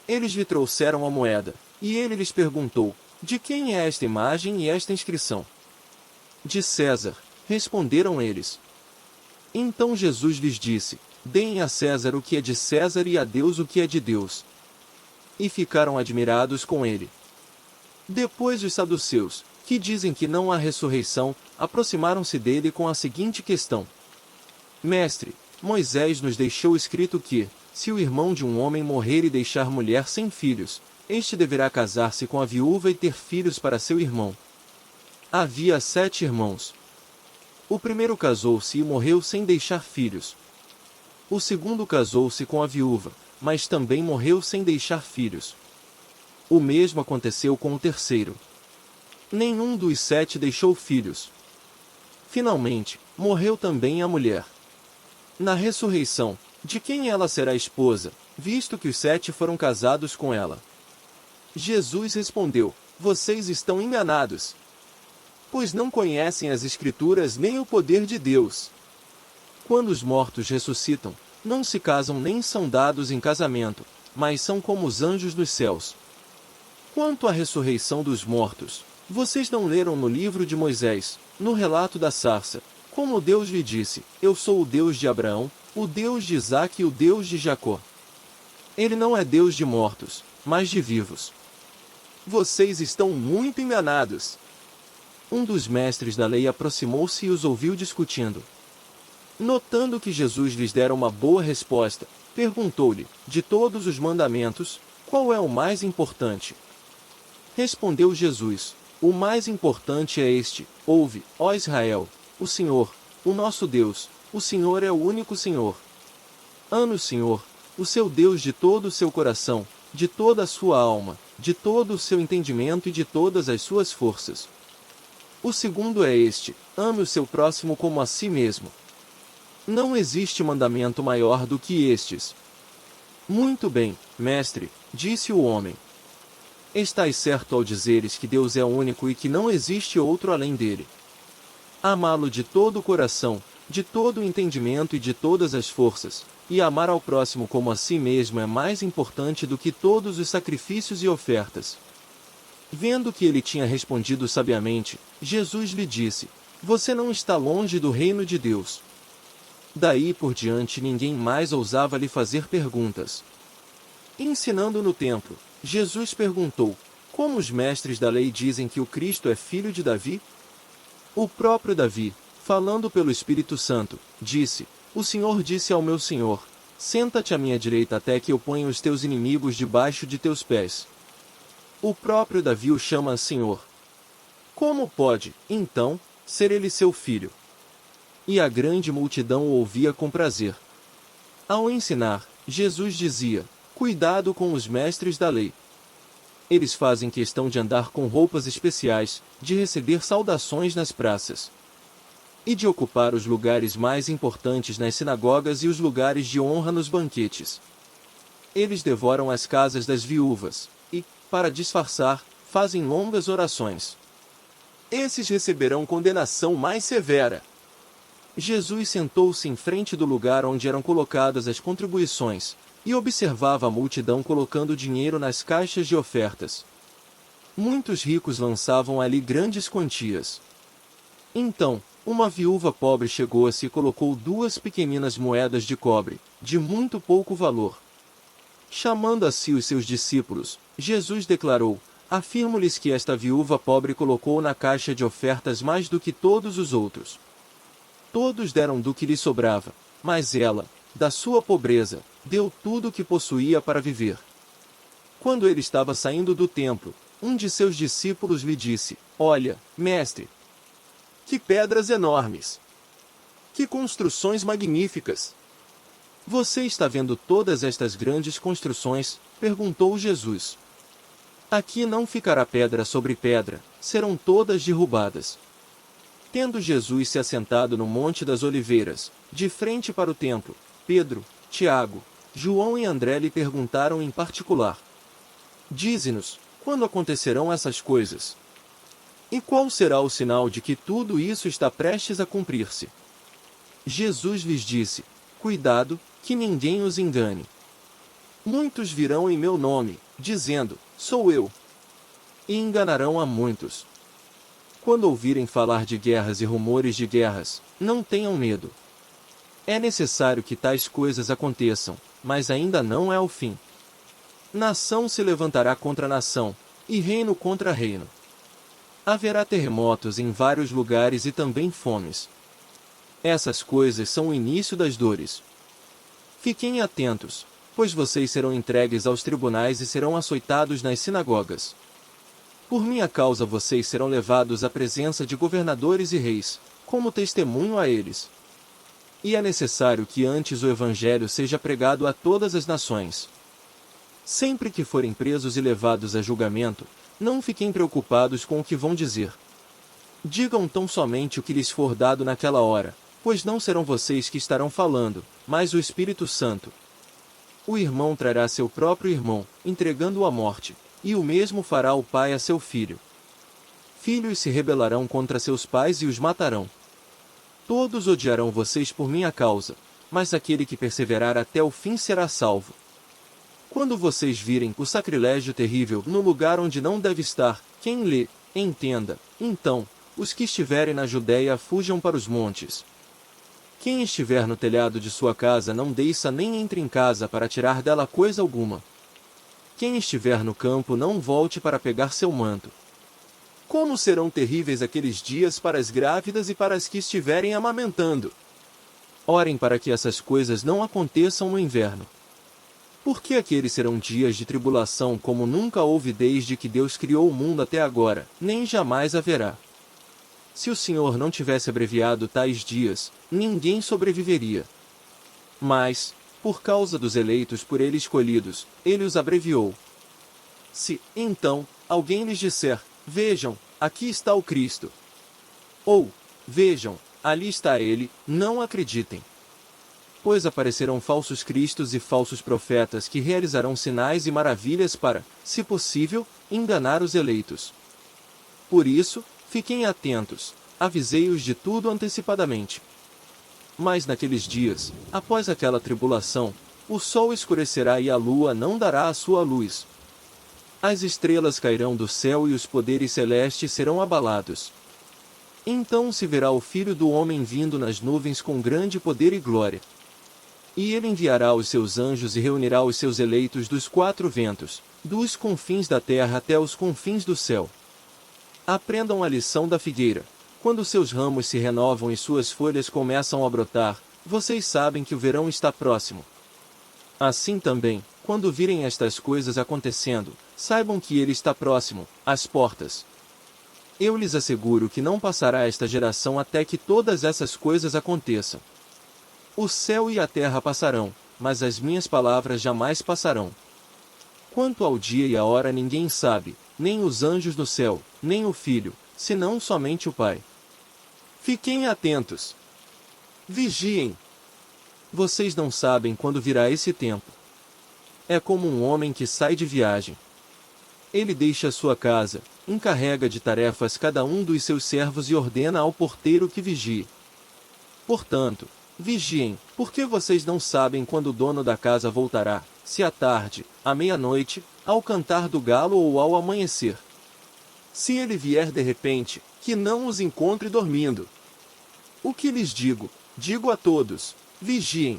Eles lhe trouxeram a moeda, e ele lhes perguntou: de quem é esta imagem e esta inscrição? De César, responderam eles. Então Jesus lhes disse: deem a César o que é de César e a Deus o que é de Deus. E ficaram admirados com ele. Depois os saduceus, que dizem que não há ressurreição, aproximaram-se dele com a seguinte questão: Mestre, Moisés nos deixou escrito que, se o irmão de um homem morrer e deixar mulher sem filhos, este deverá casar-se com a viúva e ter filhos para seu irmão. Havia 7 irmãos. O primeiro casou-se e morreu sem deixar filhos. O segundo casou-se com a viúva, mas também morreu sem deixar filhos. O mesmo aconteceu com o terceiro. Nenhum dos 7 deixou filhos. Finalmente, morreu também a mulher. Na ressurreição, de quem ela será esposa, visto que os 7 foram casados com ela? Jesus respondeu: vocês estão enganados, pois não conhecem as Escrituras nem o poder de Deus. Quando os mortos ressuscitam, não se casam nem são dados em casamento, mas são como os anjos dos céus. Quanto à ressurreição dos mortos, vocês não leram no livro de Moisés, no relato da sarça, como Deus lhe disse: eu sou o Deus de Abraão, o Deus de Isaque e o Deus de Jacó. Ele não é Deus de mortos, mas de vivos. Vocês estão muito enganados. Um dos mestres da lei aproximou-se e os ouviu discutindo. Notando que Jesus lhes dera uma boa resposta, perguntou-lhe: de todos os mandamentos, qual é o mais importante? Respondeu Jesus: o mais importante é este: ouve, ó Israel, o Senhor, o nosso Deus, O Senhor é o único Senhor. Ame o Senhor, o seu Deus de todo o seu coração, de toda a sua alma, de todo o seu entendimento e de todas as suas forças. O segundo é este: ame o seu próximo como a si mesmo. Não existe mandamento maior do que estes. Muito bem, mestre, disse o homem. Estás certo ao dizeres que Deus é único e que não existe outro além dele. Amá-lo de todo o coração, de todo o entendimento e de todas as forças, e amar ao próximo como a si mesmo é mais importante do que todos os sacrifícios e ofertas. Vendo que ele tinha respondido sabiamente, Jesus lhe disse: você não está longe do reino de Deus. Daí por diante ninguém mais ousava lhe fazer perguntas. Ensinando no templo, Jesus perguntou: como os mestres da lei dizem que o Cristo é filho de Davi? O próprio Davi, falando pelo Espírito Santo, disse: o Senhor disse ao meu Senhor: senta-te à minha direita até que eu ponha os teus inimigos debaixo de teus pés. O próprio Davi o chama Senhor. Como pode, então, ser ele seu filho? E a grande multidão o ouvia com prazer. Ao ensinar, Jesus dizia: cuidado com os mestres da lei. Eles fazem questão de andar com roupas especiais, de receber saudações nas praças e de ocupar os lugares mais importantes nas sinagogas e os lugares de honra nos banquetes. Eles devoram as casas das viúvas e, para disfarçar, fazem longas orações. Esses receberão condenação mais severa. Jesus sentou-se em frente do lugar onde eram colocadas as contribuições, e observava a multidão colocando dinheiro nas caixas de ofertas. Muitos ricos lançavam ali grandes quantias. Então, uma viúva pobre chegou-se e colocou 2 pequeninas moedas de cobre, de muito pouco valor. Chamando a si os seus discípulos, Jesus declarou: afirmo-lhes que esta viúva pobre colocou na caixa de ofertas mais do que todos os outros. Todos deram do que lhe sobrava, mas ela, da sua pobreza, deu tudo o que possuía para viver. Quando ele estava saindo do templo, um de seus discípulos lhe disse: olha, mestre, que pedras enormes! Que construções magníficas! Você está vendo todas estas grandes construções? Perguntou Jesus. Aqui não ficará pedra sobre pedra, serão todas derrubadas. Tendo Jesus se assentado no Monte das Oliveiras, de frente para o templo, Pedro, Tiago, João e André lhe perguntaram em particular: dize-nos, quando acontecerão essas coisas? E qual será o sinal de que tudo isso está prestes a cumprir-se? Jesus lhes disse: cuidado, que ninguém os engane. Muitos virão em meu nome, dizendo: sou eu. E enganarão a muitos. Quando ouvirem falar de guerras e rumores de guerras, não tenham medo. É necessário que tais coisas aconteçam, mas ainda não é o fim. Nação se levantará contra nação, e reino contra reino. Haverá terremotos em vários lugares e também fomes. Essas coisas são o início das dores. Fiquem atentos, pois vocês serão entregues aos tribunais e serão açoitados nas sinagogas. Por minha causa vocês serão levados à presença de governadores e reis, como testemunho a eles. E é necessário que antes o Evangelho seja pregado a todas as nações. Sempre que forem presos e levados a julgamento, não fiquem preocupados com o que vão dizer. Digam tão somente o que lhes for dado naquela hora, pois não serão vocês que estarão falando, mas o Espírito Santo. O irmão trará seu próprio irmão, entregando-o à morte, e o mesmo fará o pai a seu filho. Filhos se rebelarão contra seus pais e os matarão. Todos odiarão vocês por minha causa, mas aquele que perseverar até o fim será salvo. Quando vocês virem o sacrilégio terrível no lugar onde não deve estar, quem lê, entenda, então, os que estiverem na Judéia fujam para os montes. Quem estiver no telhado de sua casa não desça nem entre em casa para tirar dela coisa alguma. Quem estiver no campo não volte para pegar seu manto. Como serão terríveis aqueles dias para as grávidas e para as que estiverem amamentando! Orem para que essas coisas não aconteçam no inverno. Porque aqueles serão dias de tribulação como nunca houve desde que Deus criou o mundo até agora, nem jamais haverá. se o Senhor não tivesse abreviado tais dias, ninguém sobreviveria. Mas, por causa dos eleitos por ele escolhidos, ele os abreviou. Se, então, alguém lhes disser, vejam, aqui está o Cristo. Ou, vejam, ali está ele, não acreditem. Pois aparecerão falsos cristos e falsos profetas que realizarão sinais e maravilhas para, se possível, enganar os eleitos. Por isso, fiquem atentos, avisei-os de tudo antecipadamente. Mas naqueles dias, após aquela tribulação, o sol escurecerá e a lua não dará a sua luz. As estrelas cairão do céu e os poderes celestes serão abalados. Então se verá o Filho do Homem vindo nas nuvens com grande poder e glória. E ele enviará os seus anjos e reunirá os seus eleitos dos quatro ventos, dos confins da terra até os confins do céu. Aprendam a lição da figueira. Quando seus ramos se renovam e suas folhas começam a brotar, vocês sabem que o verão está próximo. Assim também, quando virem estas coisas acontecendo, saibam que ele está próximo, às portas. Eu lhes asseguro que não passará esta geração até que todas essas coisas aconteçam. O céu e a terra passarão, mas as minhas palavras jamais passarão. Quanto ao dia e à hora ninguém sabe, nem os anjos no céu, nem o Filho, senão somente o Pai. Fiquem atentos. Vigiem. Vocês não sabem quando virá esse tempo. É como um homem que sai de viagem. Ele deixa sua casa, encarrega de tarefas cada um dos seus servos e ordena ao porteiro que vigie. Portanto, vigiem, porque vocês não sabem quando o dono da casa voltará, se à tarde, à meia-noite, ao cantar do galo ou ao amanhecer. Se ele vier de repente, que não os encontre dormindo. O que lhes digo, digo a todos, vigiem.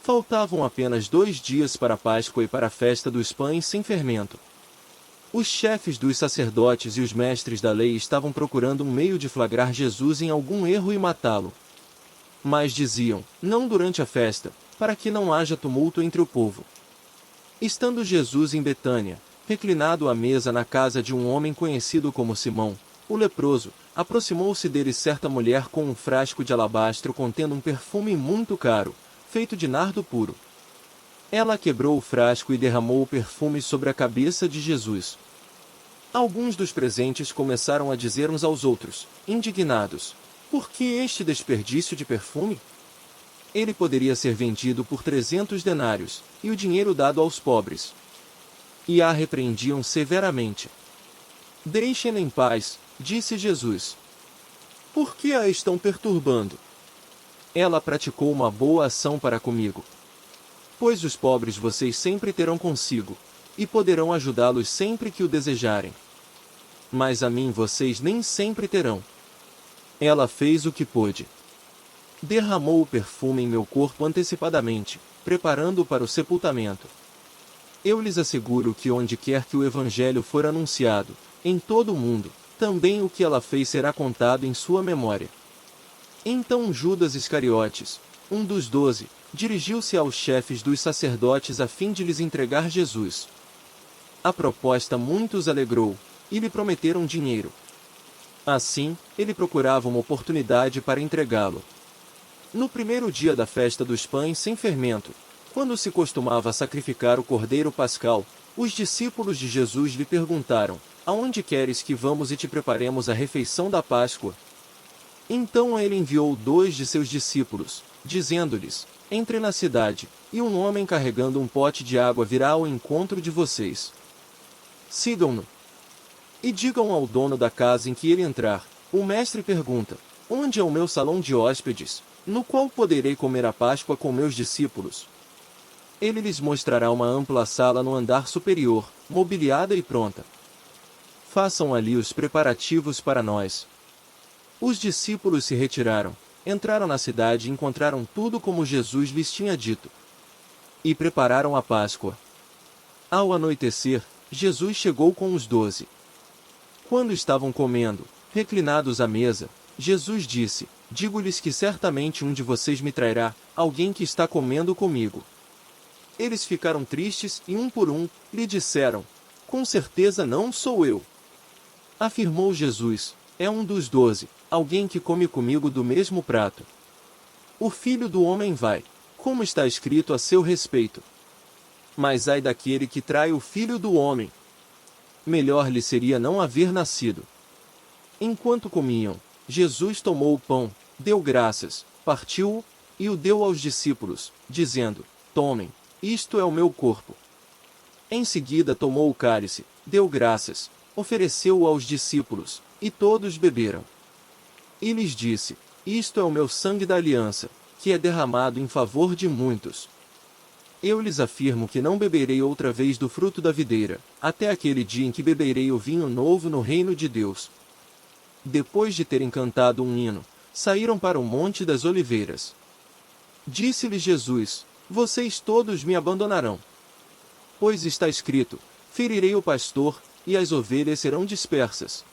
Faltavam apenas 2 dias para a Páscoa e para a festa dos pães sem fermento. Os chefes dos sacerdotes e os mestres da lei estavam procurando um meio de flagrar Jesus em algum erro e matá-lo. Mas diziam, não durante a festa, para que não haja tumulto entre o povo. Estando Jesus em Betânia, reclinado à mesa na casa de um homem conhecido como Simão, o leproso, aproximou-se dele certa mulher com um frasco de alabastro contendo um perfume muito caro, feito de nardo puro. Ela quebrou o frasco e derramou o perfume sobre a cabeça de Jesus. Alguns dos presentes começaram a dizer uns aos outros, indignados, por que este desperdício de perfume? Ele poderia ser vendido por 300 denários, e o dinheiro dado aos pobres. E a repreendiam severamente. Deixem-na em paz, disse Jesus. Por que a estão perturbando? Ela praticou uma boa ação para comigo. Pois os pobres vocês sempre terão consigo, e poderão ajudá-los sempre que o desejarem. Mas a mim vocês nem sempre terão. Ela fez o que pôde. Derramou o perfume em meu corpo antecipadamente, preparando-o para o sepultamento. Eu lhes asseguro que onde quer que o Evangelho for anunciado, em todo o mundo, também o que ela fez será contado em sua memória. Então Judas Iscariotes, um dos 12, dirigiu-se aos chefes dos sacerdotes a fim de lhes entregar Jesus. A proposta muito os alegrou, e lhe prometeram dinheiro. Assim, ele procurava uma oportunidade para entregá-lo. No primeiro dia da festa dos pães sem fermento, quando se costumava sacrificar o cordeiro pascal, os discípulos de Jesus lhe perguntaram, aonde queres que vamos e te preparemos a refeição da Páscoa? Então ele enviou 2 de seus discípulos, dizendo-lhes, entre na cidade, e um homem carregando um pote de água virá ao encontro de vocês. Sigam-no. E digam ao dono da casa em que ele entrar, o mestre pergunta, onde é o meu salão de hóspedes, no qual poderei comer a Páscoa com meus discípulos? Ele lhes mostrará uma ampla sala no andar superior, mobiliada e pronta. Façam ali os preparativos para nós. Os discípulos se retiraram, entraram na cidade e encontraram tudo como Jesus lhes tinha dito. E prepararam a Páscoa. Ao anoitecer, Jesus chegou com os 12. Quando estavam comendo, reclinados à mesa, Jesus disse, digo-lhes que certamente um de vocês me trairá, alguém que está comendo comigo. Eles ficaram tristes e um por um, lhe disseram, com certeza não sou eu. Afirmou Jesus, é um dos 12, alguém que come comigo do mesmo prato. O Filho do Homem vai, como está escrito a seu respeito. Mas ai daquele que trai o Filho do Homem. Melhor lhe seria não haver nascido. Enquanto comiam, Jesus tomou o pão, deu graças, partiu-o, e o deu aos discípulos, dizendo: Tomem, isto é o meu corpo. Em seguida tomou o cálice, deu graças, ofereceu-o aos discípulos, e todos beberam. E lhes disse: Isto é o meu sangue da aliança, que é derramado em favor de muitos. Eu lhes afirmo que não beberei outra vez do fruto da videira, até aquele dia em que beberei o vinho novo no reino de Deus. Depois de terem cantado um hino, saíram para o Monte das Oliveiras. Disse-lhes Jesus: Vocês todos me abandonarão. Pois está escrito: Ferirei o pastor, e as ovelhas serão dispersas.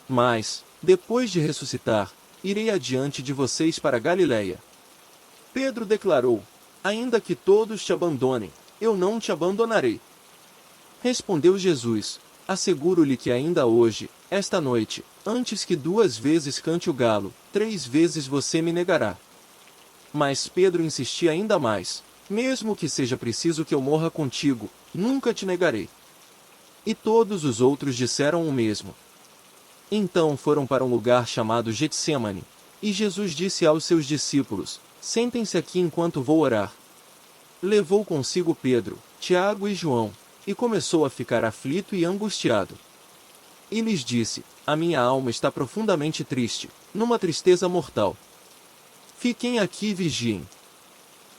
Mas, depois de ressuscitar, irei adiante de vocês para Galiléia. Pedro declarou: Ainda que todos te abandonem, eu não te abandonarei. Respondeu Jesus: Asseguro-lhe que ainda hoje, esta noite, antes que 2 vezes cante o galo, 3 vezes você me negará. Mas Pedro insistia ainda mais: Mesmo que seja preciso que eu morra contigo, nunca te negarei. E todos os outros disseram o mesmo. Então foram para um lugar chamado Getsêmani, e Jesus disse aos seus discípulos: Sentem-se aqui enquanto vou orar. Levou consigo Pedro, Tiago e João, e começou a ficar aflito e angustiado. E lhes disse: A minha alma está profundamente triste, numa tristeza mortal. Fiquem aqui e vigiem.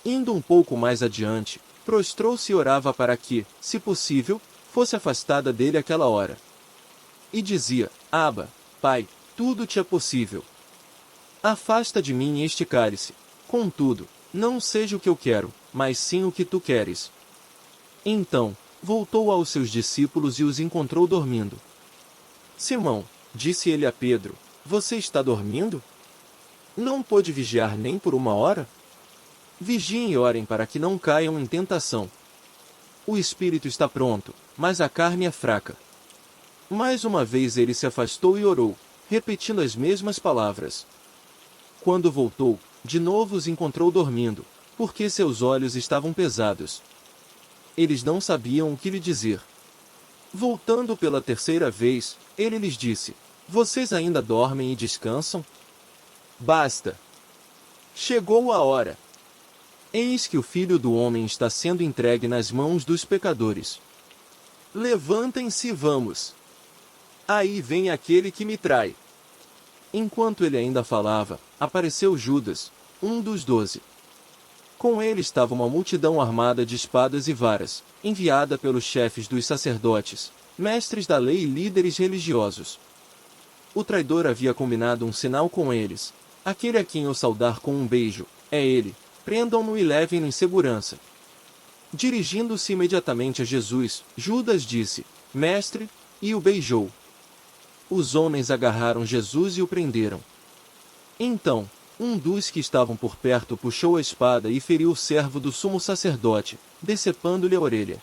Indo um pouco mais adiante, prostrou-se e orava para que, se possível, fosse afastada dele aquela hora. E dizia: Abba, Pai, tudo te é possível. Afasta de mim este cálice. Contudo, não seja o que eu quero, mas sim o que tu queres. Então, voltou aos seus discípulos e os encontrou dormindo. Simão, disse ele a Pedro, você está dormindo? Não pôde vigiar nem por 1 hora? Vigiem e orem para que não caiam em tentação. O espírito está pronto, mas a carne é fraca. Mais uma vez ele se afastou e orou, repetindo as mesmas palavras. Quando voltou, de novo os encontrou dormindo, porque seus olhos estavam pesados. Eles não sabiam o que lhe dizer. Voltando pela 3ª vez, ele lhes disse: Vocês ainda dormem e descansam? Basta! Chegou a hora. Eis que o Filho do Homem está sendo entregue nas mãos dos pecadores. Levantem-se e vamos. Aí vem aquele que me trai. Enquanto ele ainda falava, apareceu Judas, um dos 12. Com ele estava uma multidão armada de espadas e varas, enviada pelos chefes dos sacerdotes, mestres da lei e líderes religiosos. O traidor havia combinado um sinal com eles: aquele a quem eu saudar com um beijo, é ele, prendam-no e levem-no em segurança. Dirigindo-se imediatamente a Jesus, Judas disse: Mestre, e o beijou. Os homens agarraram Jesus e o prenderam. Então, um dos que estavam por perto puxou a espada e feriu o servo do sumo sacerdote, decepando-lhe a orelha.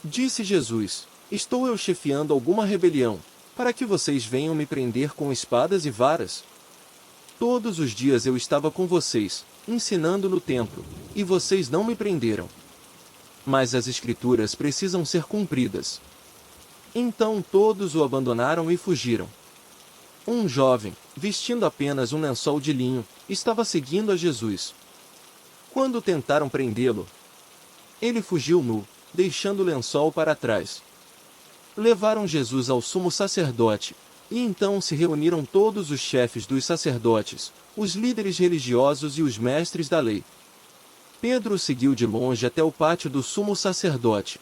Disse Jesus: Estou eu chefiando alguma rebelião, para que vocês venham me prender com espadas e varas? Todos os dias eu estava com vocês, ensinando no templo, e vocês não me prenderam. Mas as Escrituras precisam ser cumpridas. Então todos o abandonaram e fugiram. Um jovem, vestindo apenas um lençol de linho, estava seguindo a Jesus. Quando tentaram prendê-lo, ele fugiu nu, deixando o lençol para trás. Levaram Jesus ao sumo sacerdote, e então se reuniram todos os chefes dos sacerdotes, os líderes religiosos e os mestres da lei. Pedro o seguiu de longe até o pátio do sumo sacerdote.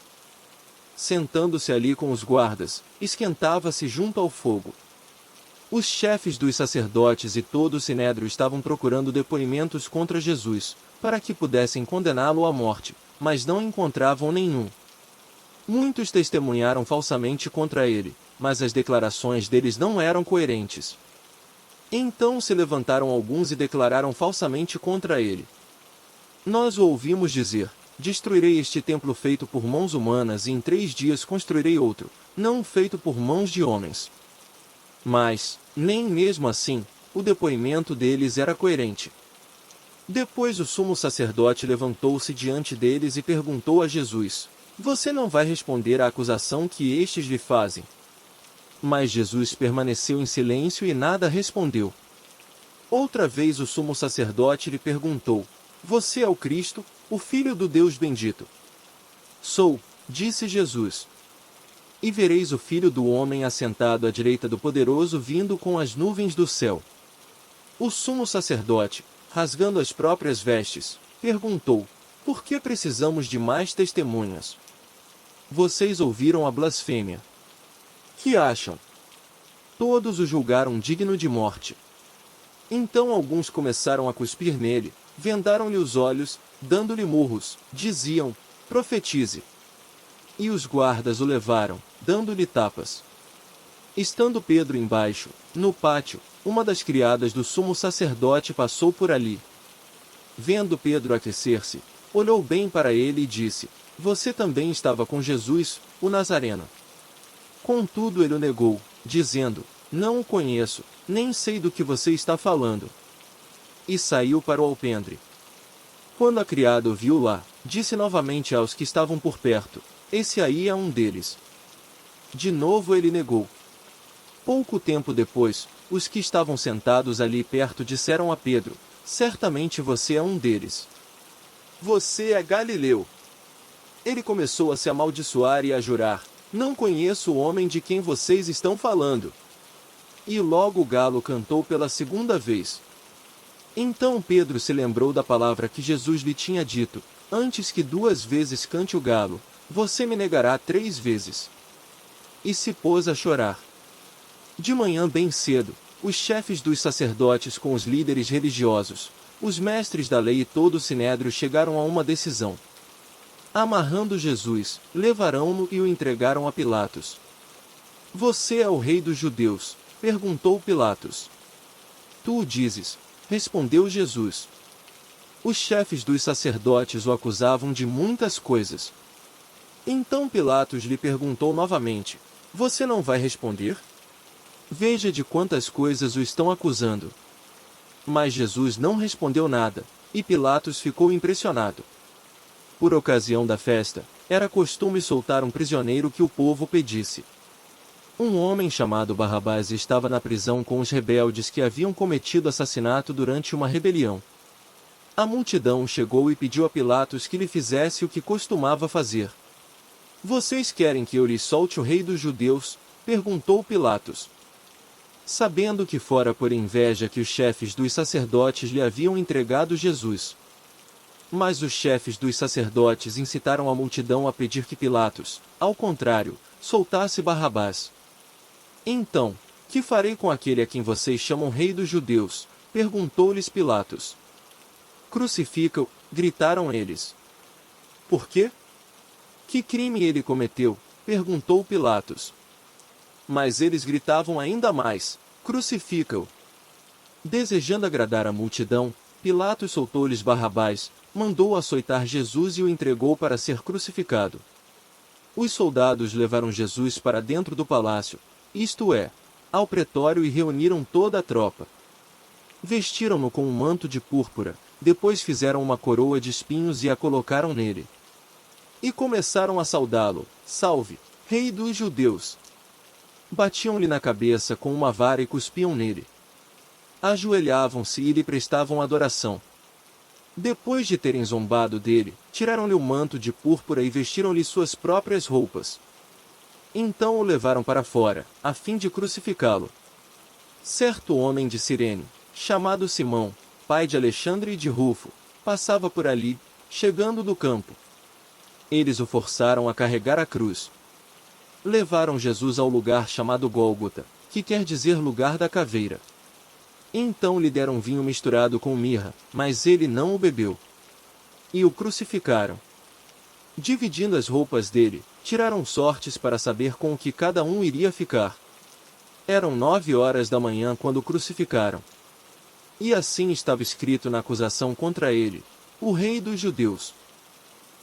Sentando-se ali com os guardas, esquentava-se junto ao fogo. Os chefes dos sacerdotes e todo o sinédrio estavam procurando depoimentos contra Jesus, para que pudessem condená-lo à morte, mas não encontravam nenhum. Muitos testemunharam falsamente contra ele, mas as declarações deles não eram coerentes. Então se levantaram alguns e declararam falsamente contra ele. Nós o ouvimos dizer: Destruirei este templo feito por mãos humanas e em 3 dias construirei outro, não feito por mãos de homens. Mas, nem mesmo assim, o depoimento deles era coerente. Depois o sumo sacerdote levantou-se diante deles e perguntou a Jesus: Você não vai responder à acusação que estes lhe fazem? Mas Jesus permaneceu em silêncio e nada respondeu. Outra vez o sumo sacerdote lhe perguntou: Você é o Cristo, o Filho do Deus bendito? Sou, disse Jesus. E vereis o Filho do Homem assentado à direita do Poderoso vindo com as nuvens do céu. O sumo sacerdote, rasgando as próprias vestes, perguntou: Por que precisamos de mais testemunhas? Vocês ouviram a blasfêmia. Que acham? Todos o julgaram digno de morte. Então alguns começaram a cuspir nele, vendaram-lhe os olhos, dando-lhe murros, diziam: Profetize. E os guardas o levaram, dando-lhe tapas. Estando Pedro embaixo, no pátio, uma das criadas do sumo sacerdote passou por ali. Vendo Pedro aquecer-se, olhou bem para ele e disse: Você também estava com Jesus, o Nazareno. Contudo ele o negou, dizendo: Não o conheço, nem sei do que você está falando. E saiu para o alpendre. Quando a criada o viu lá, disse novamente aos que estavam por perto: Esse aí é um deles. De novo ele negou. Pouco tempo depois, os que estavam sentados ali perto disseram a Pedro: Certamente você é um deles. Você é Galileu. Ele começou a se amaldiçoar e a jurar: Não conheço o homem de quem vocês estão falando. E logo o galo cantou pela segunda vez. Então Pedro se lembrou da palavra que Jesus lhe tinha dito: Antes que 2 vezes cante o galo, você me negará 3 vezes. E se pôs a chorar. De manhã bem cedo, os chefes dos sacerdotes com os líderes religiosos, os mestres da lei e todo o sinédrio chegaram a uma decisão. Amarrando Jesus, levaram-no e o entregaram a Pilatos. Você é o rei dos judeus? Perguntou Pilatos. Tu o dizes, respondeu Jesus. Os chefes dos sacerdotes o acusavam de muitas coisas. Então Pilatos lhe perguntou novamente: Você não vai responder? Veja de quantas coisas o estão acusando. Mas Jesus não respondeu nada, e Pilatos ficou impressionado. Por ocasião da festa, era costume soltar um prisioneiro que o povo pedisse. Um homem chamado Barrabás estava na prisão com os rebeldes que haviam cometido assassinato durante uma rebelião. A multidão chegou e pediu a Pilatos que lhe fizesse o que costumava fazer. Vocês querem que eu lhes solte o rei dos judeus? Perguntou Pilatos. Sabendo que fora por inveja que os chefes dos sacerdotes lhe haviam entregado Jesus. Mas os chefes dos sacerdotes incitaram a multidão a pedir que Pilatos, ao contrário, soltasse Barrabás. Então, que farei com aquele a quem vocês chamam rei dos judeus? Perguntou-lhes Pilatos. Crucifica-o, gritaram eles. Por quê? Que crime ele cometeu? Perguntou Pilatos. Mas eles gritavam ainda mais: Crucifica-o! Desejando agradar a multidão, Pilatos soltou-lhes Barrabás, mandou açoitar Jesus e o entregou para ser crucificado. Os soldados levaram Jesus para dentro do palácio, isto é, ao pretório, e reuniram toda a tropa. Vestiram-no com um manto de púrpura, depois fizeram uma coroa de espinhos e a colocaram nele. E começaram a saudá-lo: Salve, Rei dos Judeus! Batiam-lhe na cabeça com uma vara e cuspiam nele. Ajoelhavam-se e lhe prestavam adoração. Depois de terem zombado dele, tiraram-lhe o manto de púrpura e vestiram-lhe suas próprias roupas. Então o levaram para fora, a fim de crucificá-lo. Certo homem de Cirene, chamado Simão, pai de Alexandre e de Rufo, passava por ali, chegando do campo. Eles o forçaram a carregar a cruz. Levaram Jesus ao lugar chamado Gólgota, que quer dizer lugar da caveira. Então lhe deram vinho misturado com mirra, mas ele não o bebeu. E o crucificaram. Dividindo as roupas dele, tiraram sortes para saber com o que cada um iria ficar. Eram 9 horas da manhã quando o crucificaram. E assim estava escrito na acusação contra ele: o rei dos judeus.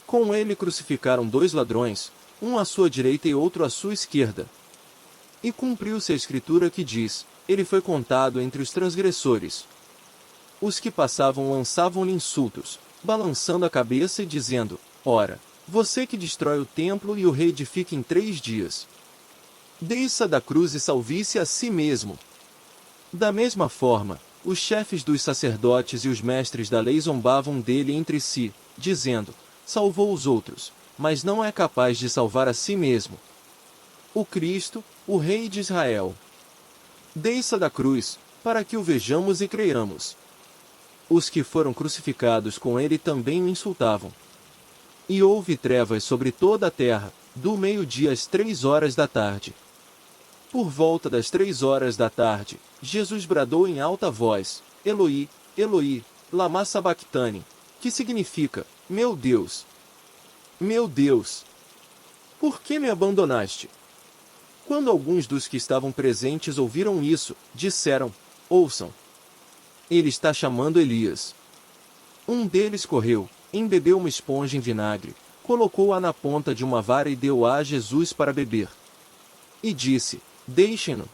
Com ele crucificaram 2 ladrões, um à sua direita e outro à sua esquerda. E cumpriu-se a escritura que diz: ele foi contado entre os transgressores. Os que passavam lançavam-lhe insultos, balançando a cabeça e dizendo: ora, você que destrói o templo e o reedifica em 3 dias. Desça da cruz e salve-se a si mesmo. Da mesma forma, os chefes dos sacerdotes e os mestres da lei zombavam dele entre si, dizendo: salvou os outros, mas não é capaz de salvar a si mesmo. O Cristo, o Rei de Israel. Desça da cruz, para que o vejamos e creiamos. Os que foram crucificados com ele também o insultavam. E houve trevas sobre toda a terra, do meio-dia às 3 horas da tarde. Por volta das 3 horas da tarde, Jesus bradou em alta voz: Eloi, Eloi, lama sabactani, que significa: meu Deus, por que me abandonaste? Quando alguns dos que estavam presentes ouviram isso, disseram: ouçam, ele está chamando Elias. Um deles correu, embebeu uma esponja em vinagre, colocou-a na ponta de uma vara e deu-a a Jesus para beber. E disse: deixem-no.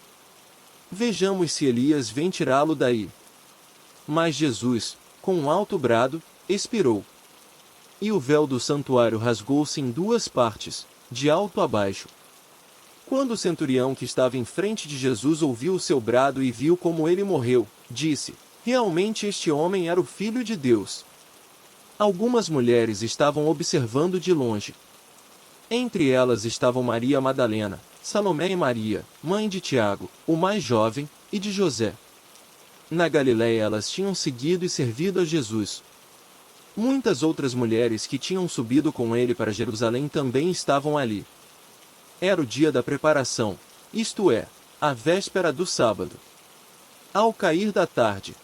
Vejamos se Elias vem tirá-lo daí. Mas Jesus, com um alto brado, expirou. E o véu do santuário rasgou-se em 2 partes, de alto a baixo. Quando o centurião que estava em frente de Jesus ouviu o seu brado e viu como ele morreu, disse: realmente este homem era o Filho de Deus. Algumas mulheres estavam observando de longe. Entre elas estavam Maria Madalena, Salomé e Maria, mãe de Tiago, o mais jovem, e de José. Na Galiléia elas tinham seguido e servido a Jesus. Muitas outras mulheres que tinham subido com ele para Jerusalém também estavam ali. Era o dia da preparação, isto é, a véspera do sábado. Ao cair da tarde,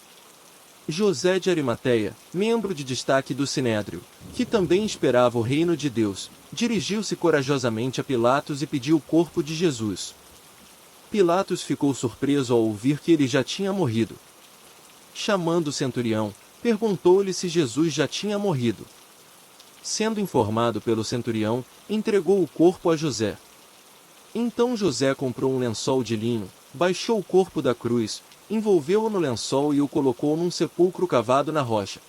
José de Arimateia, membro de destaque do Sinédrio, que também esperava o reino de Deus, dirigiu-se corajosamente a Pilatos e pediu o corpo de Jesus. Pilatos ficou surpreso ao ouvir que ele já tinha morrido. Chamando o centurião, perguntou-lhe se Jesus já tinha morrido. Sendo informado pelo centurião, entregou o corpo a José. Então José comprou um lençol de linho, baixou o corpo da cruz, envolveu-o no lençol e o colocou num sepulcro cavado na rocha.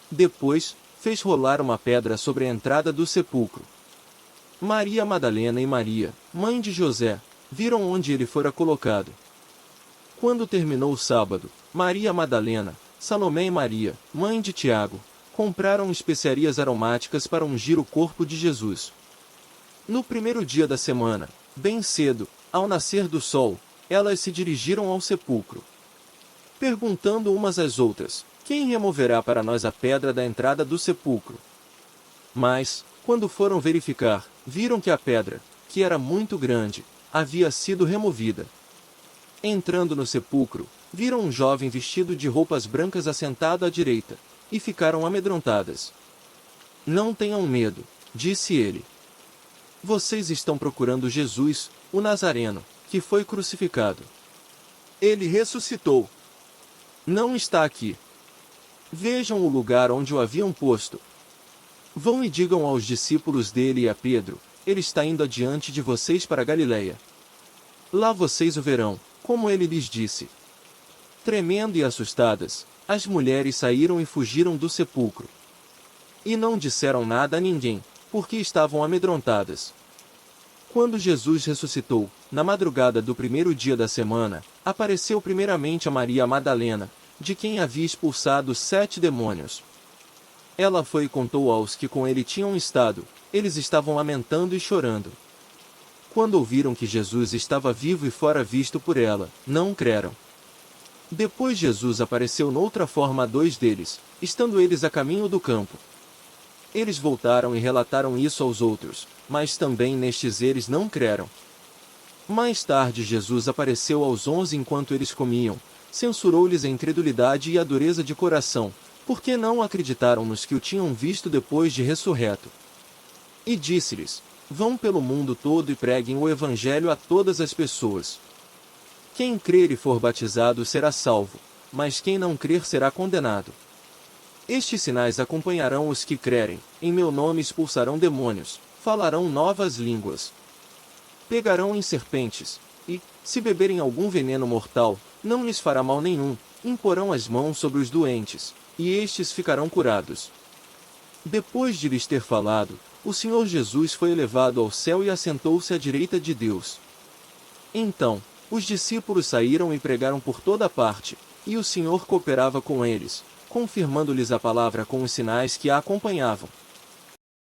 Depois, fez rolar uma pedra sobre a entrada do sepulcro. Maria Madalena e Maria, mãe de José, viram onde ele fora colocado. Quando terminou o sábado, Maria Madalena, Salomé e Maria, mãe de Tiago, compraram especiarias aromáticas para ungir o corpo de Jesus. No primeiro dia da semana, bem cedo, ao nascer do sol, elas se dirigiram ao sepulcro, perguntando umas às outras: quem removerá para nós a pedra da entrada do sepulcro? Mas, quando foram verificar, viram que a pedra, que era muito grande, havia sido removida. Entrando no sepulcro, viram um jovem vestido de roupas brancas assentado à direita, e ficaram amedrontadas. Não tenham medo, disse ele. Vocês estão procurando Jesus, o Nazareno, que foi crucificado. Ele ressuscitou. Não está aqui. Vejam o lugar onde o haviam posto. Vão e digam aos discípulos dele e a Pedro: ele está indo adiante de vocês para Galiléia. Lá vocês o verão, como ele lhes disse. Tremendo e assustadas, as mulheres saíram e fugiram do sepulcro. E não disseram nada a ninguém, porque estavam amedrontadas. Quando Jesus ressuscitou, na madrugada do primeiro dia da semana, apareceu primeiramente a Maria Madalena, de quem havia expulsado 7 demônios. Ela foi e contou aos que com ele tinham estado, eles estavam lamentando e chorando. Quando ouviram que Jesus estava vivo e fora visto por ela, não creram. Depois Jesus apareceu noutra forma a 2 deles, estando eles a caminho do campo. Eles voltaram e relataram isso aos outros, mas também nestes eles não creram. Mais tarde Jesus apareceu aos 11 enquanto eles comiam, censurou-lhes a incredulidade e a dureza de coração, porque não acreditaram nos que o tinham visto depois de ressurreto. E disse-lhes: vão pelo mundo todo e preguem o Evangelho a todas as pessoas. Quem crer e for batizado será salvo, mas quem não crer será condenado. Estes sinais acompanharão os que crerem: em meu nome expulsarão demônios, falarão novas línguas, pegarão em serpentes, e, Se beberem algum veneno mortal, não lhes fará mal nenhum, imporão as mãos sobre os doentes, e estes ficarão curados. Depois de lhes ter falado, o Senhor Jesus foi elevado ao céu e assentou-se à direita de Deus. Então, os discípulos saíram e pregaram por toda parte, e o Senhor cooperava com eles, confirmando-lhes a palavra com os sinais que a acompanhavam.